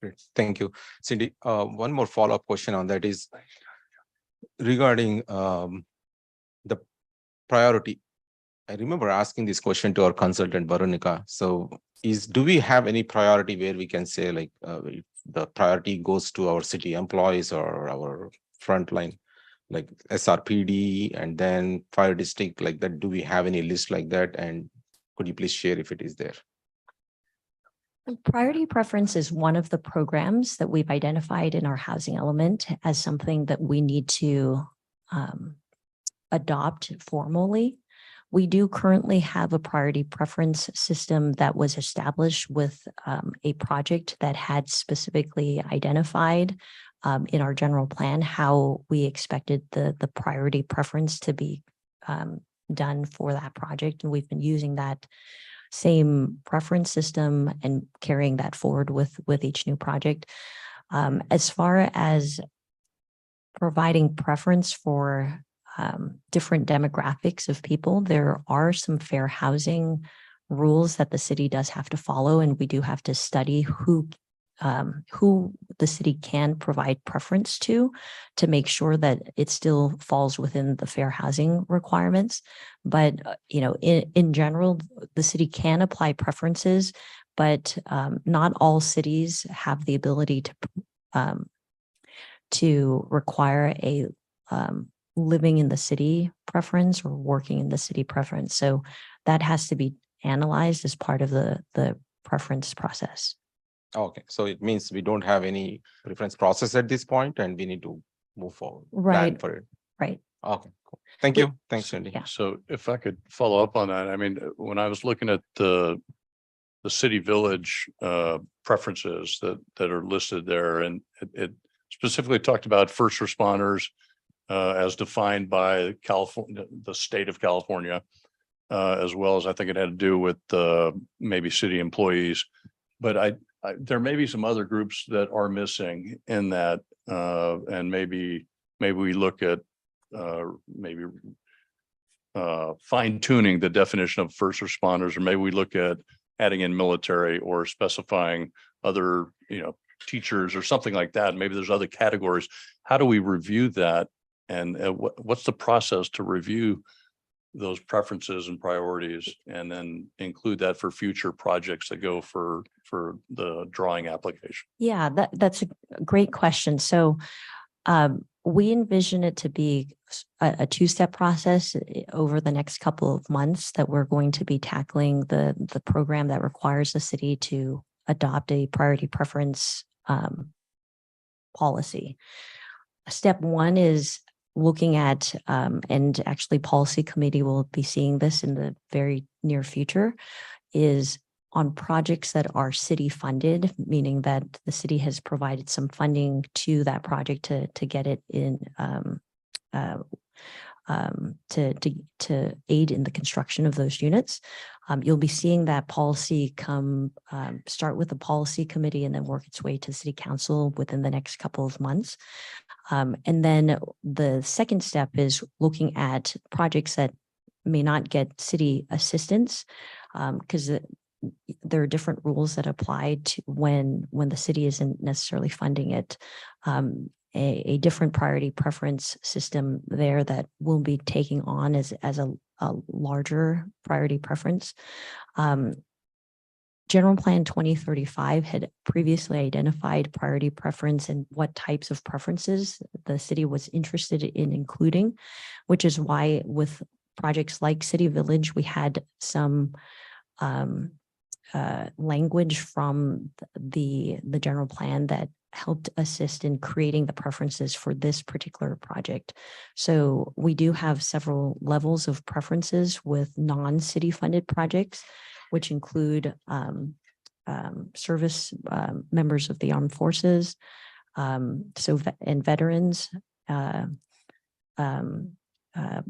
Speaker 4: Great. Thank you. Cindy, one more follow-up question on that is regarding the priority. I remember asking this question to our consultant, Veronica. So do we have any priority where we can say like the priority goes to our city employees or our frontline, like SRPD and then fire district like that? Do we have any list like that? And could you please share if it is there?
Speaker 12: Priority preference is one of the programs that we've identified in our housing element as something that we need to adopt formally. We do currently have a priority preference system that was established with a project that had specifically identified in our general plan how we expected the priority preference to be done for that project. And we've been using that same preference system and carrying that forward with each new project. As far as providing preference for different demographics of people, there are some fair housing rules that the city does have to follow, and we do have to study who who the city can provide preference to make sure that it still falls within the fair housing requirements. But, in general, the city can apply preferences, but not all cities have the ability to require a living in the city preference or working in the city preference. So that has to be analyzed as part of the preference process.
Speaker 4: Okay, so it means we don't have any preference process at this point and we need to move forward. plan
Speaker 12: Right.
Speaker 4: For it.
Speaker 12: Right.
Speaker 4: Okay, cool. Thank you. Thanks, Cindy.
Speaker 12: Yeah.
Speaker 5: So if I could follow up on that, I mean, when I was looking at the city village preferences that are listed there, and it specifically talked about first responders as defined by California, the state of California, as well as I think it had to do with maybe city employees. But there may be some other groups that are missing in that, and maybe we look at maybe fine tuning the definition of first responders, or maybe we look at adding in military or specifying other, teachers or something like that. Maybe there's other categories. How do we review that? And what's the process to review those preferences and priorities, and then include that for future projects that go for the drawing application?
Speaker 12: Yeah, that's a great question. So we envision it to be a two-step process over the next couple of months, that we're going to be tackling the program that requires the city to adopt a priority preference policy. Step one is looking at, and actually policy committee will be seeing this in the very near future, is on projects that are city funded, meaning that the city has provided some funding to that project to get it in, to aid in the construction of those units. You'll be seeing that policy start with the policy committee and then work its way to city council within the next couple of months. And then the second step is looking at projects that may not get city assistance, because there are different rules that apply to when the city isn't necessarily funding it. A different priority preference system there that we'll be taking on as a larger priority preference. General Plan 2035 had previously identified priority preference and what types of preferences the city was interested in including, which is why with projects like City Village, we had some language from the general plan that helped assist in creating the preferences for this particular project. So we do have several levels of preferences with non-city funded projects, which include service members of the armed forces, and veterans,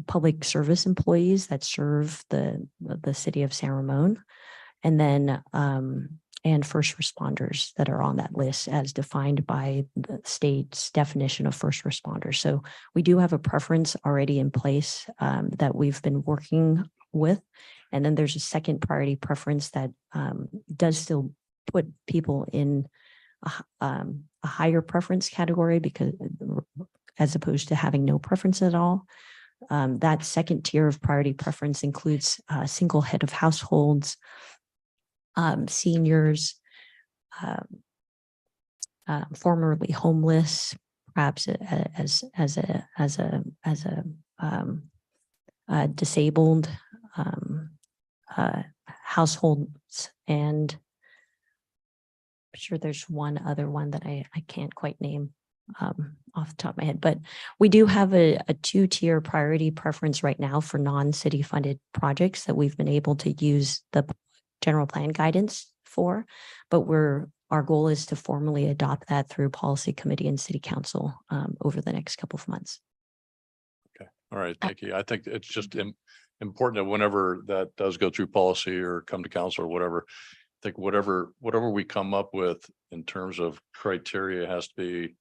Speaker 12: public service employees that serve the city of San Ramon, and then and first responders that are on that list as defined by the state's definition of first responders. So we do have a preference already in place that we've been working with. And then there's a second priority preference that does still put people in a higher preference category, because as opposed to having no preference at all. That second tier of priority preference includes single head of households, seniors, formerly homeless, perhaps as a disabled households, and I'm sure there's one other one that I can't quite name off the top of my head, but we do have a two-tier priority preference right now for non-city funded projects that we've been able to use the general plan guidance for, but our goal is to formally adopt that through policy committee and city council over the next couple of months.
Speaker 5: Okay. All right. Thank you. I think it's just important that whenever that does go through policy or come to council or whatever, I think whatever we come up with in terms of criteria has to be,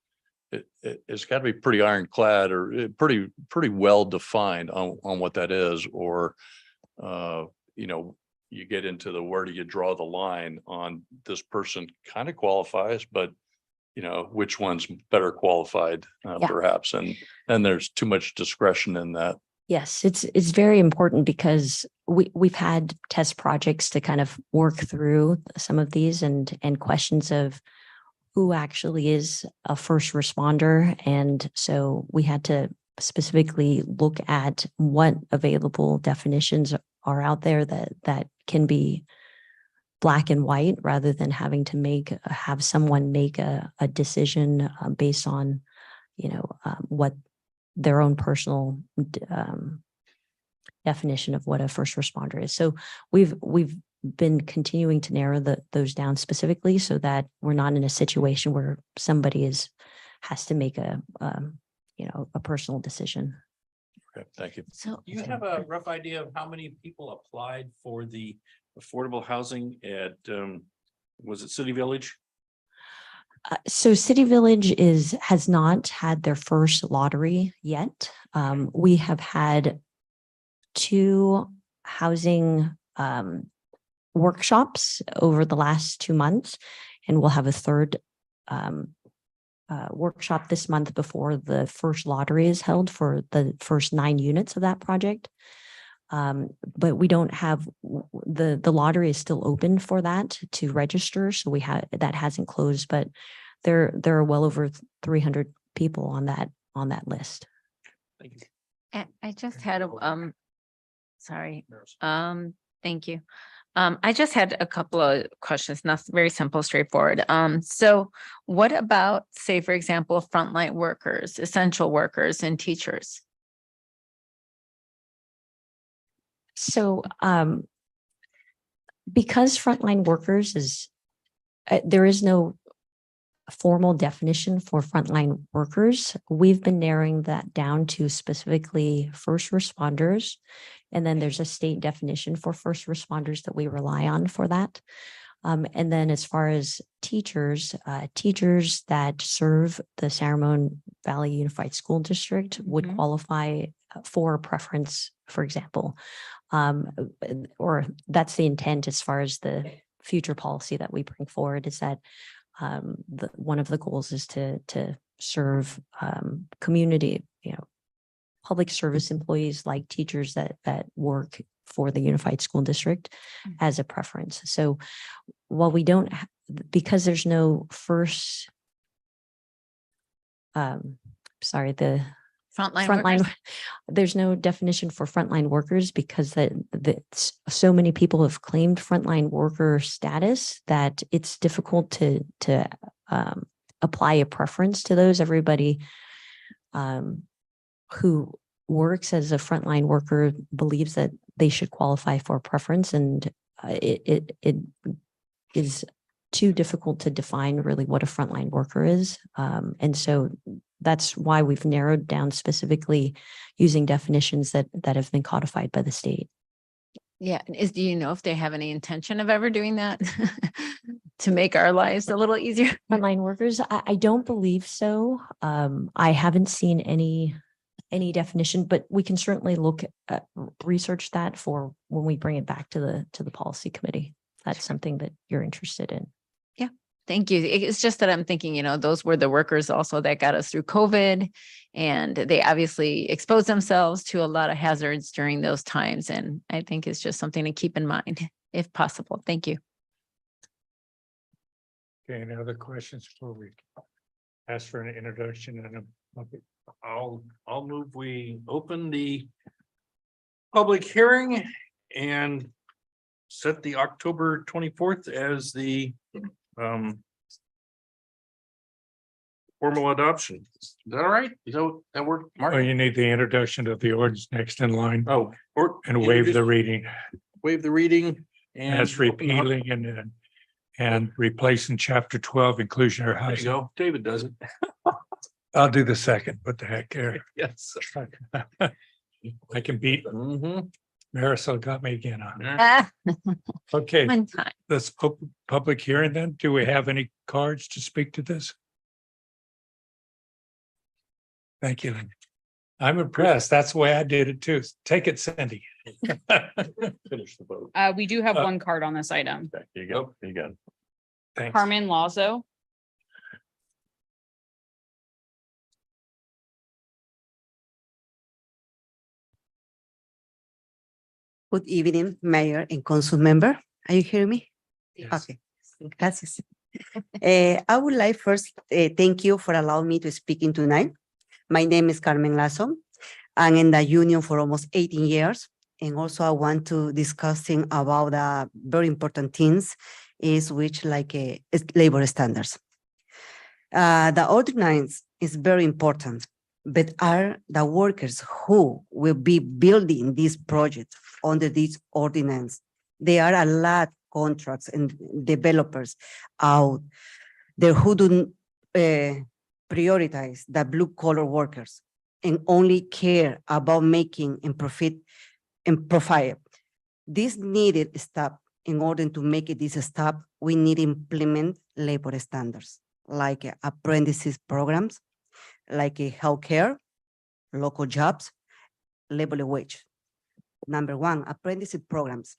Speaker 5: it's got to be pretty ironclad or pretty well defined on what that is, or you get into the where do you draw the line on this person kind of qualifies, but which one's better qualified
Speaker 12: Yeah.
Speaker 5: perhaps, and there's too much discretion in that.
Speaker 12: Yes, it's very important because we've had test projects to kind of work through some of these and questions of who actually is a first responder. And so we had to specifically look at what available definitions are out there that can be black and white rather than having to have someone make a decision based on, what their own personal definition of what a first responder is. So we've been continuing to narrow those down specifically so that we're not in a situation where somebody has to make a personal decision.
Speaker 5: Okay, thank you.
Speaker 7: So
Speaker 3: Do you have a rough idea of how many people applied for the affordable housing at, was it City Village?
Speaker 12: So City Village has not had their first lottery yet. We have had 2 housing workshops over the last 2 months, and we'll have a third workshop this month before the first lottery is held for the first 9 units of that project. But we don't have the lottery is still open for that to register. So that hasn't closed, but there are well over 300 people on that list.
Speaker 3: Thank you.
Speaker 7: I just had sorry. Thank you. I just had a couple of questions, not very simple, straightforward. So what about, say, for example, frontline workers, essential workers and teachers?
Speaker 12: So because frontline workers there is no formal definition for frontline workers, we've been narrowing that down to specifically first responders. And then there's a state definition for first responders that we rely on for that. And then as far as teachers that serve the San Ramon Valley Unified School District would qualify for a preference, for example. Or that's the intent as far as the future policy that we bring forward, is that one of the goals is to serve community, public service employees like teachers that work for the Unified School District as a preference. So while we don't, because there's no first, the
Speaker 7: Frontline.
Speaker 12: there's no definition for frontline workers because so many people have claimed frontline worker status that it's difficult to apply a preference to those. Everybody who works as a frontline worker believes that they should qualify for a preference, and it is too difficult to define really what a frontline worker is. And so that's why we've narrowed down specifically using definitions that have been codified by the state.
Speaker 7: Yeah. Do you know if they have any intention of ever doing that to make our lives a little easier?
Speaker 12: Frontline workers, I don't believe so. I haven't seen any definition, but we can certainly research that for when we bring it back to the policy committee. That's something that you're interested in.
Speaker 7: Yeah. Thank you. It's just that I'm thinking, those were the workers also that got us through COVID, and they obviously exposed themselves to a lot of hazards during those times. And I think it's just something to keep in mind if possible. Thank you.
Speaker 1: Okay, any other questions before we ask for an introduction and
Speaker 3: I'll move we open the public hearing and set the October 24th as the formal adoption. Is that all right? That work, Mark?
Speaker 1: you need the introduction of the ordinance next in line
Speaker 3: Oh,
Speaker 1: and waive the reading
Speaker 3: waive the reading and
Speaker 1: as repealing and replacing chapter 12 inclusionary
Speaker 3: There you
Speaker 1: housing.
Speaker 3: go. David does it.
Speaker 1: I'll do the second. What the heck, Gary?
Speaker 3: Yes.
Speaker 1: I can beat Marisol got me again on it.
Speaker 7: Ah,
Speaker 1: Okay,
Speaker 7: one time.
Speaker 1: let's open public hearing then. Do we have any cards to speak to this? Thank you. I'm impressed. That's the way I did it too. Take it, Cindy.
Speaker 5: Finish the vote.
Speaker 2: We do have
Speaker 1: Uh,
Speaker 2: one card on this item.
Speaker 5: Okay, you go, you got it.
Speaker 1: Thanks.
Speaker 2: Carmen Lazo.
Speaker 14: Good evening, Mayor and Council Member. Are you hearing me?
Speaker 1: Yes.
Speaker 14: Okay, gracias. I would like first, thank you for allowing me to speak in tonight. My name is Carmen Lazo. I'm in the union for almost 18 years. And also I want to discussing about the very important things is which like is labor standards. The ordinance is very important, but are the workers who will be building this project under this ordinance? There are a lot contracts and developers out there who do prioritize the blue collar workers and only care about making and profit. This needed stop. In order to make it this stop, we need to implement labor standards like apprentices programs, like a healthcare, local jobs, labor wage. Number one, apprenticeship programs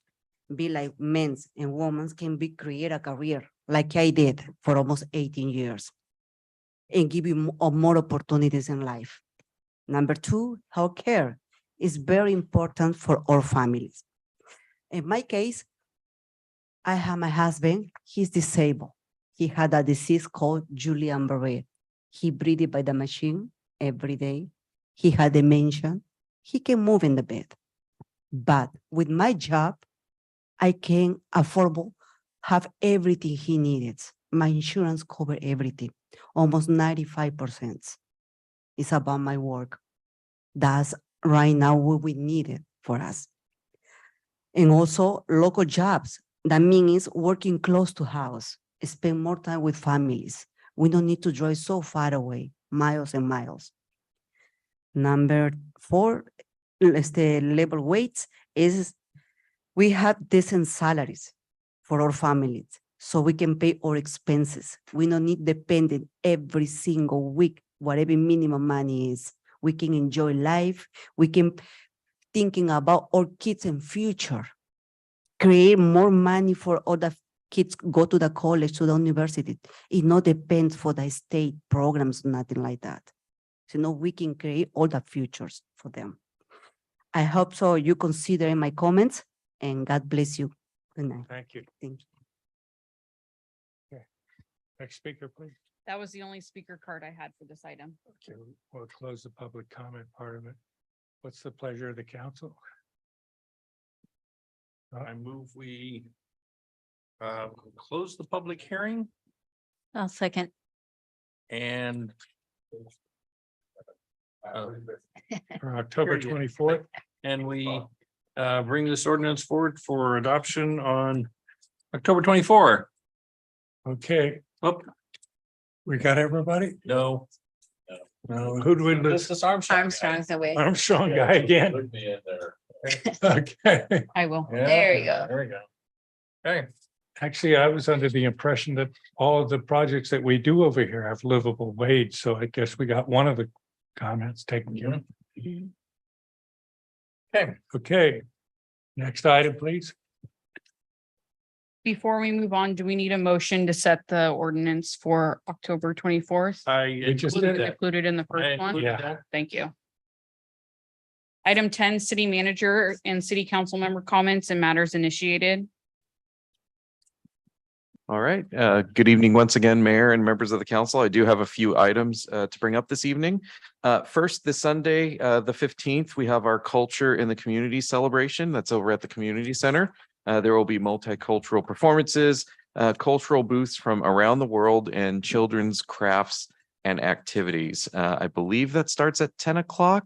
Speaker 14: be like men's and women's can be create a career like I did for almost 18 years and give you more opportunities in life. Number two, healthcare is very important for all families. In my case, I have my husband, he's disabled. He had a disease called Guillain-Barré. He breathed by the machine every day. He had dementia. He can move in the bed. But with my job, I can affordable have everything he needed. My insurance cover everything, almost 95%. It's about my work. That's right now what we needed for us. And also local jobs. That means working close to house, spend more time with families. We don't need to drive so far away, miles and miles. Number four, the labor weights is we have decent salaries for our families, so we can pay our expenses. We don't need dependent every single week, whatever minimum money is. We can enjoy life. We can thinking about our kids in future, create more money for all the kids go to the college, to the university. It not depends for the state programs, nothing like that. So we can create all the futures for them. I hope so you consider my comments and God bless you. Good night.
Speaker 1: Thank you.
Speaker 14: Thank you.
Speaker 1: Next speaker, please.
Speaker 2: That was the only speaker card I had for this item.
Speaker 1: Okay, we'll close the public comment part of it. What's the pleasure of the council?
Speaker 3: I move we close the public hearing
Speaker 7: I'll second.
Speaker 3: and
Speaker 1: For October
Speaker 3: Period.
Speaker 1: 24th.
Speaker 3: and we bring this ordinance forward for adoption on October 24.
Speaker 1: Okay,
Speaker 3: Oh,
Speaker 1: we got everybody?
Speaker 3: no.
Speaker 1: No, who do we lose?
Speaker 3: This is Armstrong.
Speaker 7: Armstrong's away.
Speaker 1: Armstrong guy again.
Speaker 5: Put me in there.
Speaker 1: Okay.
Speaker 2: I will.
Speaker 7: There you go.
Speaker 3: There we go. Okay.
Speaker 1: Actually, I was under the impression that all of the projects that we do over here have livable wage, so I guess we got one of the comments taken care of.
Speaker 3: Okay.
Speaker 1: Okay. Next item, please.
Speaker 2: Before we move on, do we need a motion to set the ordinance for October 24th?
Speaker 3: I
Speaker 1: just
Speaker 3: included
Speaker 1: did
Speaker 3: that.
Speaker 2: Included in the
Speaker 3: I
Speaker 2: first one?
Speaker 3: included
Speaker 1: Yeah.
Speaker 3: that.
Speaker 2: Thank you. Item 10, city manager and city council member comments and matters initiated.
Speaker 9: All right. Good evening once again, Mayor and members of the council. I do have a few items to bring up this evening. First, this Sunday, the 15th, we have our Culture in the Community celebration. That's over at the community center. There will be multicultural performances, cultural booths from around the world, and children's crafts and activities. I believe that starts at 10 o'clock.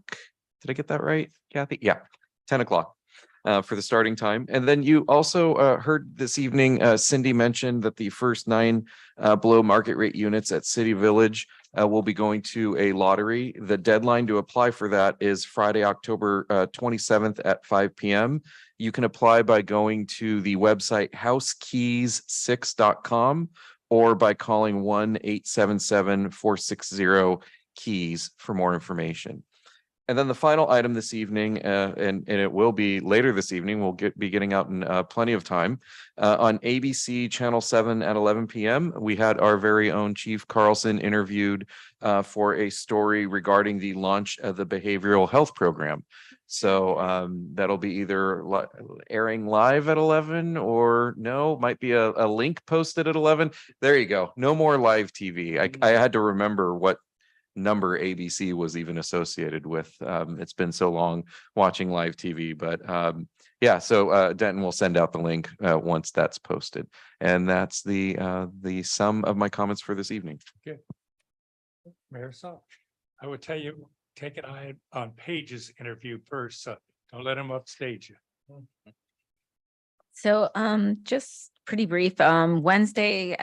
Speaker 9: Did I get that right, Kathy? Yeah, 10 o'clock. For the starting time. And then you also heard this evening, Cindy mentioned that the first 9 below market rate units at City Village will be going to a lottery. The deadline to apply for that is Friday, October 27th at 5 p.m. You can apply by going to the website housekeys6.com or by calling 1-877-460-KEYS for more information. And then the final item this evening, and it will be later this evening, we'll be getting out in plenty of time. On ABC Channel 7 at 11 p.m., we had our very own Chief Carlson interviewed for a story regarding the launch of the behavioral health program. So that'll be either airing live at 11 or no, might be a link posted at 11. There you go. No more live TV. I had to remember what number ABC was even associated with. It's been so long watching live TV, but yeah, so Denton will send out the link once that's posted. And that's the sum of my comments for this evening.
Speaker 1: Okay. Mayor Sal, I would tell you, take an eye on Paige's interview first. Don't let him upstage you.
Speaker 7: So just pretty brief, Wednesday,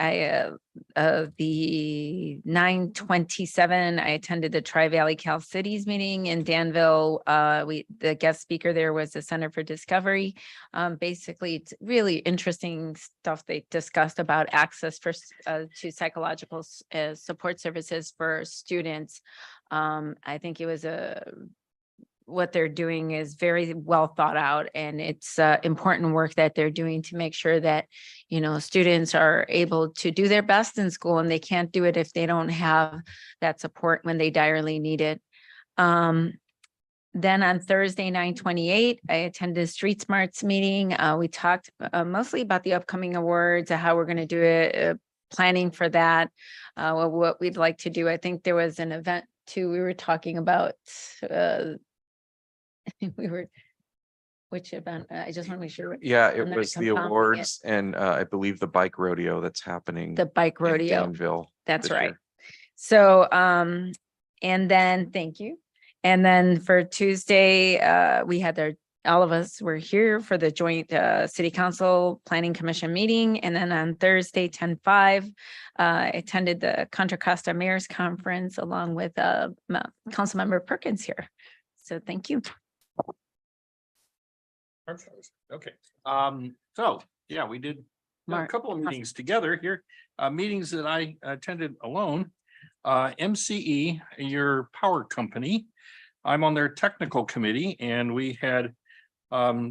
Speaker 7: the 9/27, I attended the Tri-Valley Cal Cities meeting in Danville. The guest speaker there was the Center for Discovery. Basically, it's really interesting stuff they discussed about access to psychological support services for students. I think it was what they're doing is very well thought out, and it's important work that they're doing to make sure that, students are able to do their best in school, and they can't do it if they don't have that support when they direly need it. Then on Thursday, 9/28, I attended a Street Smarts meeting. We talked mostly about the upcoming awards, how we're going to do it, planning for that, what we'd like to do. I think there was an event too. We were talking about which event? I just want to make sure.
Speaker 9: Yeah,
Speaker 7: I'm
Speaker 9: it
Speaker 7: not
Speaker 9: was the
Speaker 7: confounding it.
Speaker 9: awards and I believe the bike rodeo that's happening.
Speaker 7: The bike
Speaker 9: in
Speaker 7: rodeo.
Speaker 9: Danville
Speaker 7: That's
Speaker 9: this
Speaker 7: right.
Speaker 9: year.
Speaker 7: So, and then, thank you. And then for Tuesday, we had all of us were here for the joint City Council Planning Commission meeting. And then on Thursday, 10/5, attended the Contra Costa Mayor's Conference along with Councilmember Perkins here. So thank you.
Speaker 3: Okay, so, yeah, we did a
Speaker 7: Mark,
Speaker 3: couple of meetings together here, meetings that I attended alone. MCE, your power company, I'm on their technical committee, and we had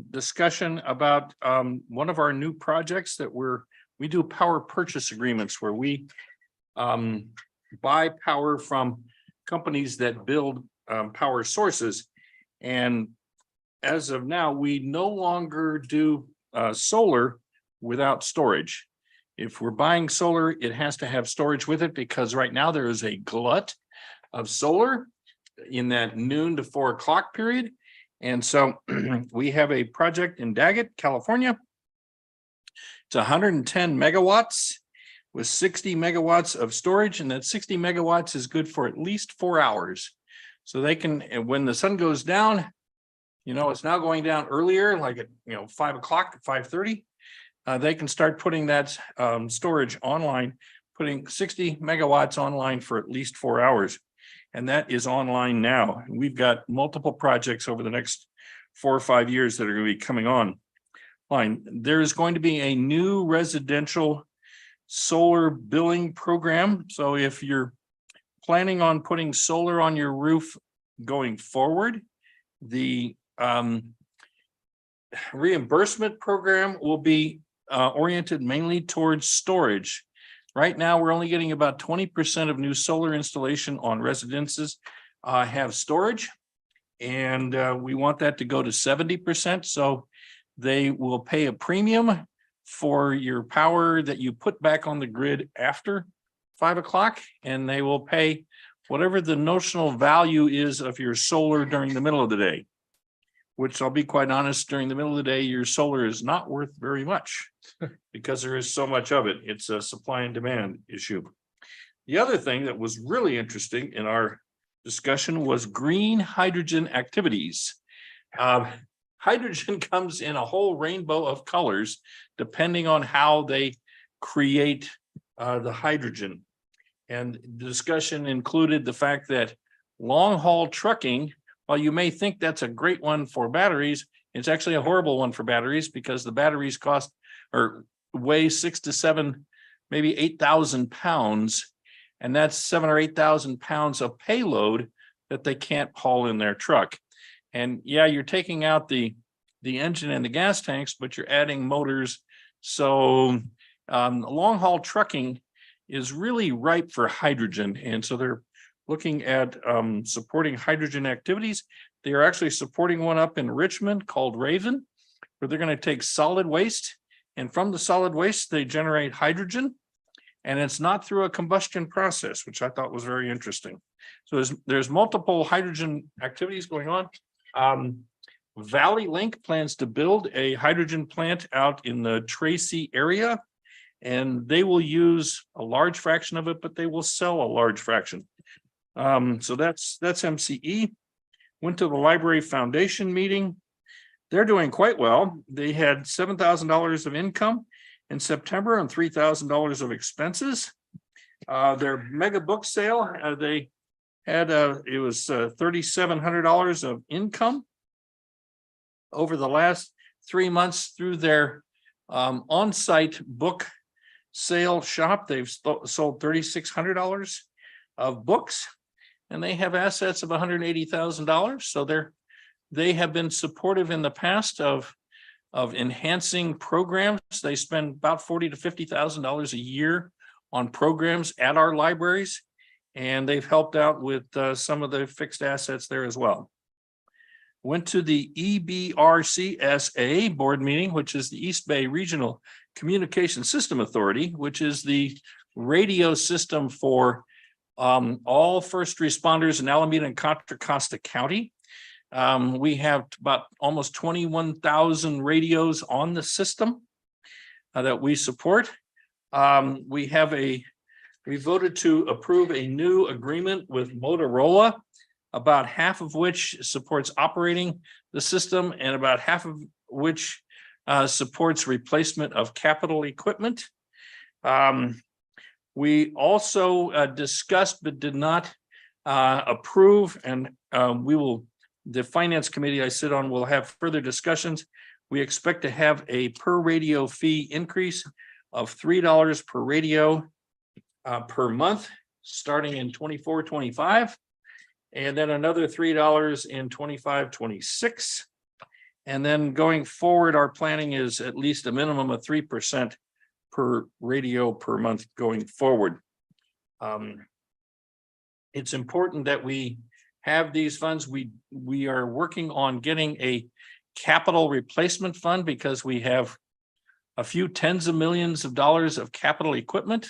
Speaker 3: discussion about one of our new projects that we do power purchase agreements where we buy power from companies that build power sources. And as of now, we no longer do solar without storage. If we're buying solar, it has to have storage with it, because right now there is a glut of solar in that noon to 4 o'clock period. And so we have a project in Daggett, California. It's 110 megawatts with 60 megawatts of storage, and that 60 megawatts is good for at least 4 hours. So they can, and when the sun goes down, it's now going down earlier, like at 5 o'clock, 5:30. They can start putting that storage online, putting 60 megawatts online for at least 4 hours. And that is online now. We've got multiple projects over the next 4 or 5 years that are going to be coming online. There is going to be a new residential solar billing program. So if you're planning on putting solar on your roof going forward, the reimbursement program will be oriented mainly towards storage. Right now, we're only getting about 20% of new solar installation on residences have storage. And we want that to go to 70%. So they will pay a premium for your power that you put back on the grid after 5 o'clock. And they will pay whatever the notional value is of your solar during the middle of the day. Which, I'll be quite honest, during the middle of the day, your solar is not worth very much because there is so much of it. It's a supply and demand issue. The other thing that was really interesting in our discussion was green hydrogen activities. Hydrogen comes in a whole rainbow of colors, depending on how they create the hydrogen. And the discussion included the fact that long haul trucking, while you may think that's a great one for batteries, it's actually a horrible one for batteries, because the batteries cost or weigh 6 to 7, maybe 8,000 pounds. And that's 7 or 8,000 pounds of payload that they can't haul in their truck. And yeah, you're taking out the engine and the gas tanks, but you're adding motors. So long haul trucking is really ripe for hydrogen. And so they're looking at supporting hydrogen activities. They are actually supporting one up in Richmond called Raven, where they're going to take solid waste, and from the solid waste, they generate hydrogen. And it's not through a combustion process, which I thought was very interesting. So there's multiple hydrogen activities going on. Valley Link plans to build a hydrogen plant out in the Tracy area, and they will use a large fraction of it, but they will sell a large fraction. So that's MCE. Went to the Library Foundation meeting. They're doing quite well. They had $7,000 of income in September and $3,000 of expenses. Their mega book sale, they had it was $3,700 of income over the last 3 months through their on-site book sale shop. They've sold $3,600 of books, and they have assets of $180,000. So they have been supportive in the past of enhancing programs. They spend about $40,000 to $50,000 a year on programs at our libraries, and they've helped out with some of the fixed assets there as well. Went to the EBRCSA board meeting, which is the East Bay Regional Communication System Authority, which is the radio system for all first responders in Alameda and Contra Costa County. We have about almost 21,000 radios on the system that we support. We voted to approve a new agreement with Motorola, about half of which supports operating the system and about half of which supports replacement of capital equipment. We also discussed but did not approve, and the Finance Committee I sit on will have further discussions. We expect to have a per radio fee increase of $3 per radio per month, starting in 24-25, and then another $3 in 25-26. And then going forward, our planning is at least a minimum of 3% per radio per month going forward. It's important that we have these funds. We are working on getting a capital replacement fund because we have a few tens of millions of dollars of capital equipment,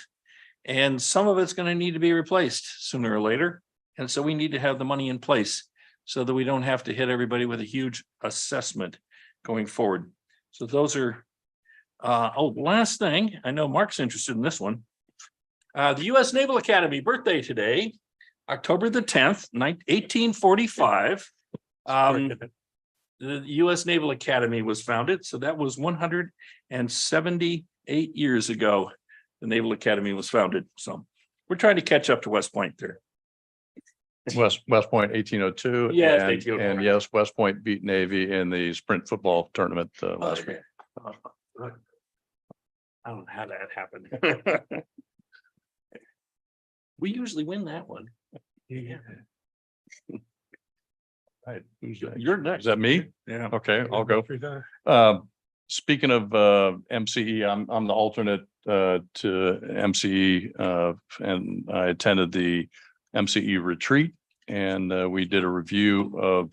Speaker 3: and some of it's going to need to be replaced sooner or later. And so we need to have the money in place so that we don't have to hit everybody with a huge assessment going forward. So those are, last thing, I know Mark's interested in this one. The U.S. Naval Academy birthday today, October the 10th, 1845. The U.S. Naval Academy was founded. So that was 178 years ago. The Naval Academy was founded. So we're trying to catch up to West Point there.
Speaker 5: West Point 1802.
Speaker 3: Yes,
Speaker 5: and-
Speaker 3: 1802.
Speaker 5: And yes, West Point beat Navy in the sprint football tournament last week.
Speaker 3: I don't know how that happened. We usually win that one. Yeah.
Speaker 5: Right. Who's next?
Speaker 3: You're next.
Speaker 5: Is that me?
Speaker 3: Yeah.
Speaker 5: Okay, I'll go. Speaking of MCE, I'm the alternate to MCE, and I attended the MCE retreat, and we did a review of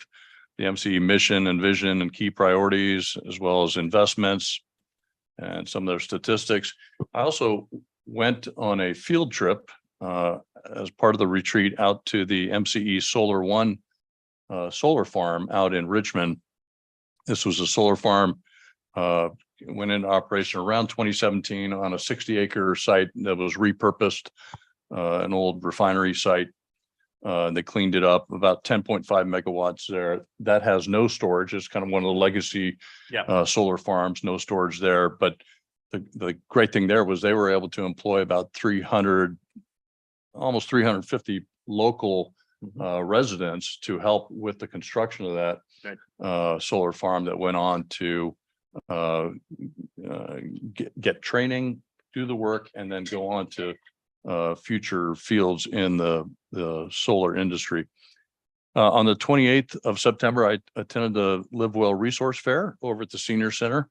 Speaker 5: the MCE mission and vision and key priorities, as well as investments and some of their statistics. I also went on a field trip as part of the retreat out to the MCE Solar One solar farm out in Richmond. This was a solar farm, went into operation around 2017 on a 60-acre site that was repurposed, an old refinery site. They cleaned it up, about 10.5 megawatts there. That has no storage. It's kind of one of the legacy solar farms, no storage there. But the great thing there was they were able to employ about 300, almost 350 local residents to help with the construction of that solar farm that went on to get training, do the work, and then go on to future fields in the solar industry. On the 28th of September, I attended the Live Well Resource Fair over at the Senior Center.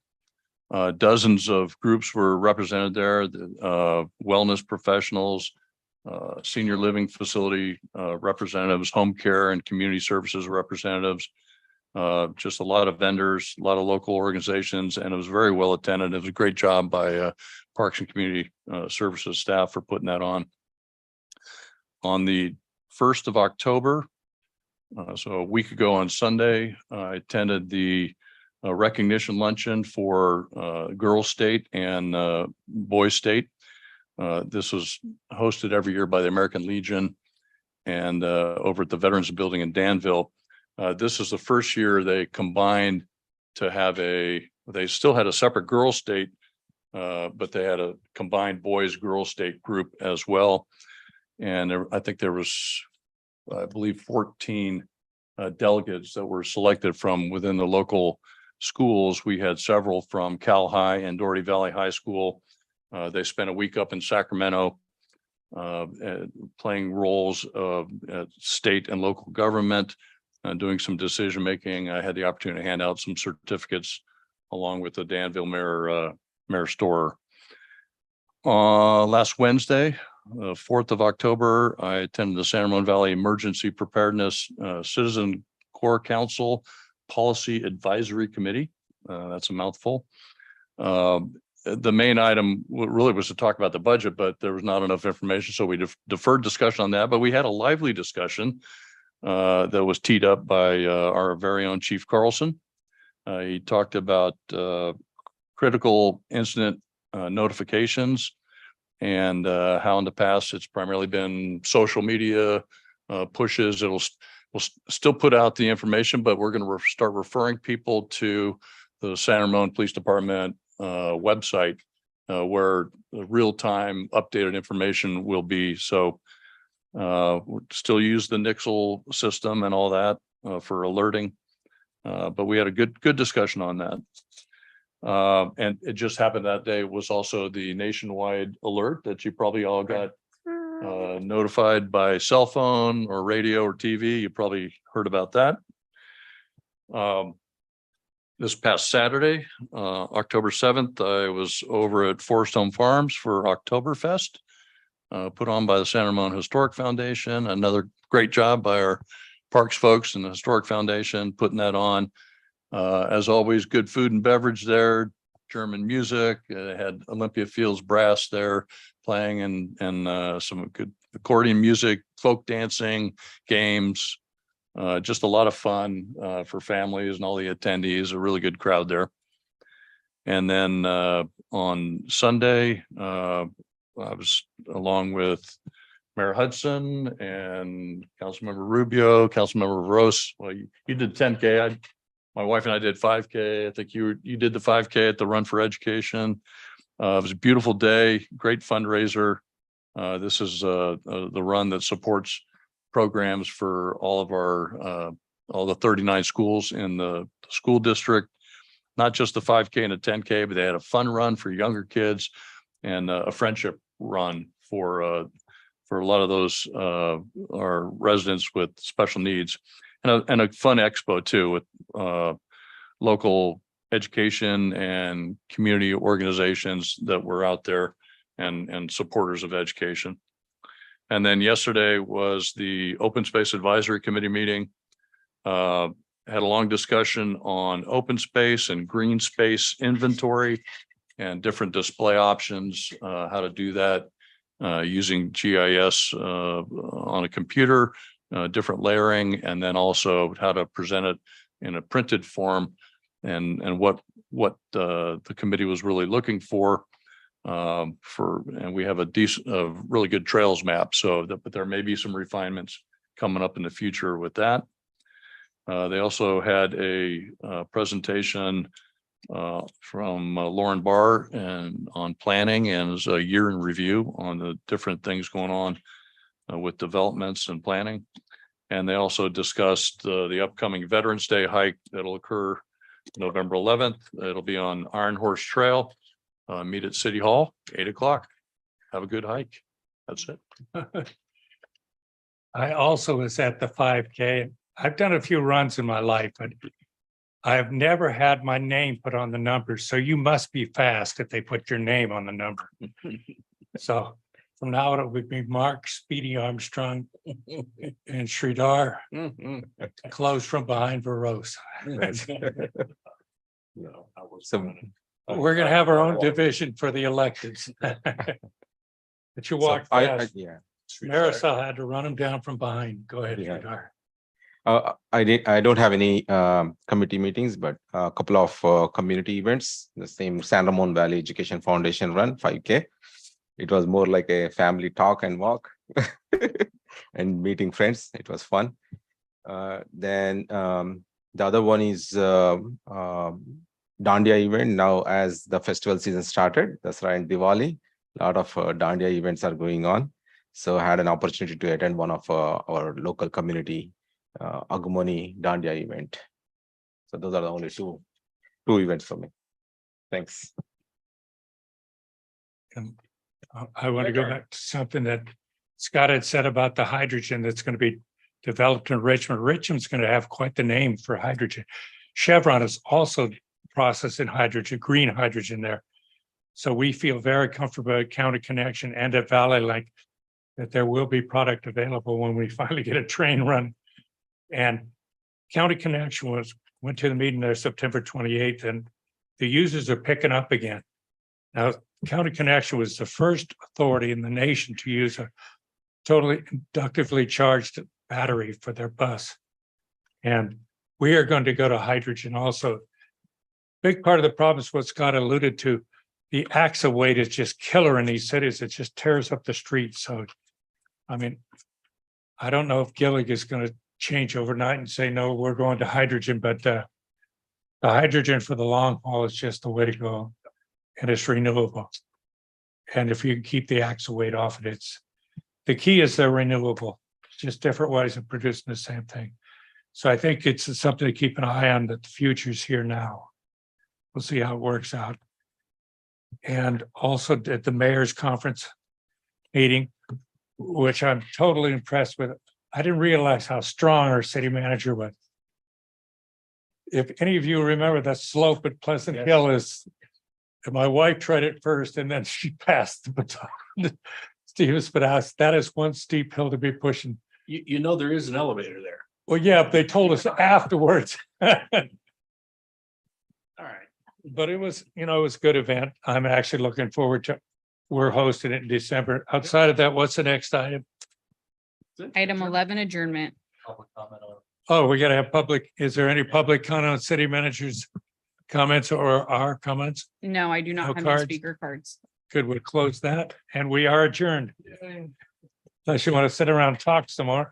Speaker 5: Dozens of groups were represented there, the wellness professionals, senior living facility representatives, home care and community services representatives, just a lot of vendors, a lot of local organizations, and it was very well attended. It was a great job by Parks and Community Services staff for putting that on. On the 1st of October, so a week ago on Sunday, I attended the recognition luncheon for Girls State and Boys State. This was hosted every year by the American Legion and over at the Veterans Building in Danville. This is the first year they combined to have they still had a separate Girls State, but they had a combined Boys Girls State group as well. And I think there was, I believe, 14 delegates that were selected from within the local schools. We had several from Cal High and Doherty Valley High School. They spent a week up in Sacramento playing roles of state and local government, doing some decision making. I had the opportunity to hand out some certificates along with the Danville Mayor Storer. Last Wednesday, 4th of October, I attended the San Ramon Valley Emergency Preparedness Citizen Corps Council Policy Advisory Committee. That's a mouthful. The main item really was to talk about the budget, but there was not enough information, so we deferred discussion on that. But we had a lively discussion that was teed up by our very own Chief Carlson. He talked about critical incident notifications and how in the past it's primarily been social media pushes. We'll still put out the information, but we're going to start referring people to the San Ramon Police Department website where the real-time updated information will be. So we'll still use the Nixle system and all that for alerting, but we had a good discussion on that. And it just happened that day was also the nationwide alert that you probably all got notified by cell phone or radio or TV. You probably heard about that. This past Saturday, October 7th, I was over at Forest Home Farms for Oktoberfest, put on by the San Ramon Historic Foundation. Another great job by our parks folks and the Historic Foundation putting that on. As always, good food and beverage there, German music. They had Olympia Fields Brass there playing and some good accordion music, folk dancing, games. Just a lot of fun for families and all the attendees, a really good crowd there. And then on Sunday, I was along with Mayor Hudson and Councilmember Rubio, Councilmember Rose. Well, you did 10K. My wife and I did 5K. I think you did the 5K at the Run for Education. It was a beautiful day, great fundraiser. This is the run that supports programs for all of our all the 39 schools in the school district, not just the 5K and the 10K, but they had a fun run for younger kids and a friendship run for a lot of those our residents with special needs, and a fun expo too with local education and community organizations that were out there and supporters of education. And then yesterday was the Open Space Advisory Committee meeting. Had a long discussion on open space and green space inventory and different display options, how to do that using GIS on a computer, different layering, and then also how to present it in a printed form and what the committee was really looking for. And we have a really good trails map, but there may be some refinements coming up in the future with that. They also had a presentation from Lauren Barr and on planning and as a year in review on the different things going on with developments and planning. And they also discussed the upcoming Veterans Day hike that'll occur November 11th. It'll be on Iron Horse Trail. Meet at City Hall, 8 o'clock. Have a good hike. That's it.
Speaker 1: I also was at the 5K. I've done a few runs in my life, but I have never had my name put on the numbers. So you must be fast if they put your name on the number. So from now on, it would be Mark Speedy Armstrong and Sridhar close from behind Veros.
Speaker 4: So
Speaker 1: We're gonna have our own division for the electeds. But you walk fast.
Speaker 4: yeah.
Speaker 1: Marisol had to run him down from behind. Go ahead,
Speaker 4: Yeah.
Speaker 1: Sridhar.
Speaker 4: I don't have any committee meetings, but a couple of community events, the same San Ramon Valley Education Foundation run 5K. It was more like a family talk and walk and meeting friends. It was fun. Then the other one is Dandiya event. Now, as the festival season started, Dasara and Diwali, a lot of Dandiya events are going on. So I had an opportunity to attend one of our local community Agumoni Dandiya event. So those are the only two events for me. Thanks.
Speaker 1: I want to go back to something that Scott had said about the hydrogen that's going to be developed in Richmond. Richmond's going to have quite the name for hydrogen. Chevron is also processing hydrogen, green hydrogen there. So we feel very comfortable at County Connection and at Valley Link that there will be product available when we finally get a train run. And County Connection went to the meeting there September 28th, and the users are picking up again. Now, County Connection was the first authority in the nation to use a totally inductively charged battery for their bus. And we are going to go to hydrogen also. Big part of the problem is what Scott alluded to. The axle weight is just killer in these cities. It just tears up the streets. So, I mean, I don't know if Gillig is going to change overnight and say, no, we're going to hydrogen, but the hydrogen for the long haul is just the way to go. And it's renewable. And if you can keep the axle weight off it, the key is they're renewable. It's just different ways of producing the same thing. So I think it's something to keep an eye on, that the future's here now. We'll see how it works out. And also at the mayor's conference meeting, which I'm totally impressed with. I didn't realize how strong our city manager was. If any of you remember that slope at Pleasant Hill is, my wife tried it first and then she passed the baton. Steve Spadowski, that is one steep hill to be pushing.
Speaker 3: You know, there is an elevator there.
Speaker 1: Well, yeah, they told us afterwards. All right. But it was, it was a good event. I'm actually looking forward to, we're hosting it in December. Outside of that, what's the next item?
Speaker 2: Item 11, adjournment.
Speaker 1: Oh, we gotta have public, is there any public comment on city managers' comments or our comments?
Speaker 2: No, I do
Speaker 1: No
Speaker 2: not have any
Speaker 1: cards?
Speaker 2: speaker cards.
Speaker 1: Good, we'll close that and we are adjourned. Unless you want to sit around and talk some more.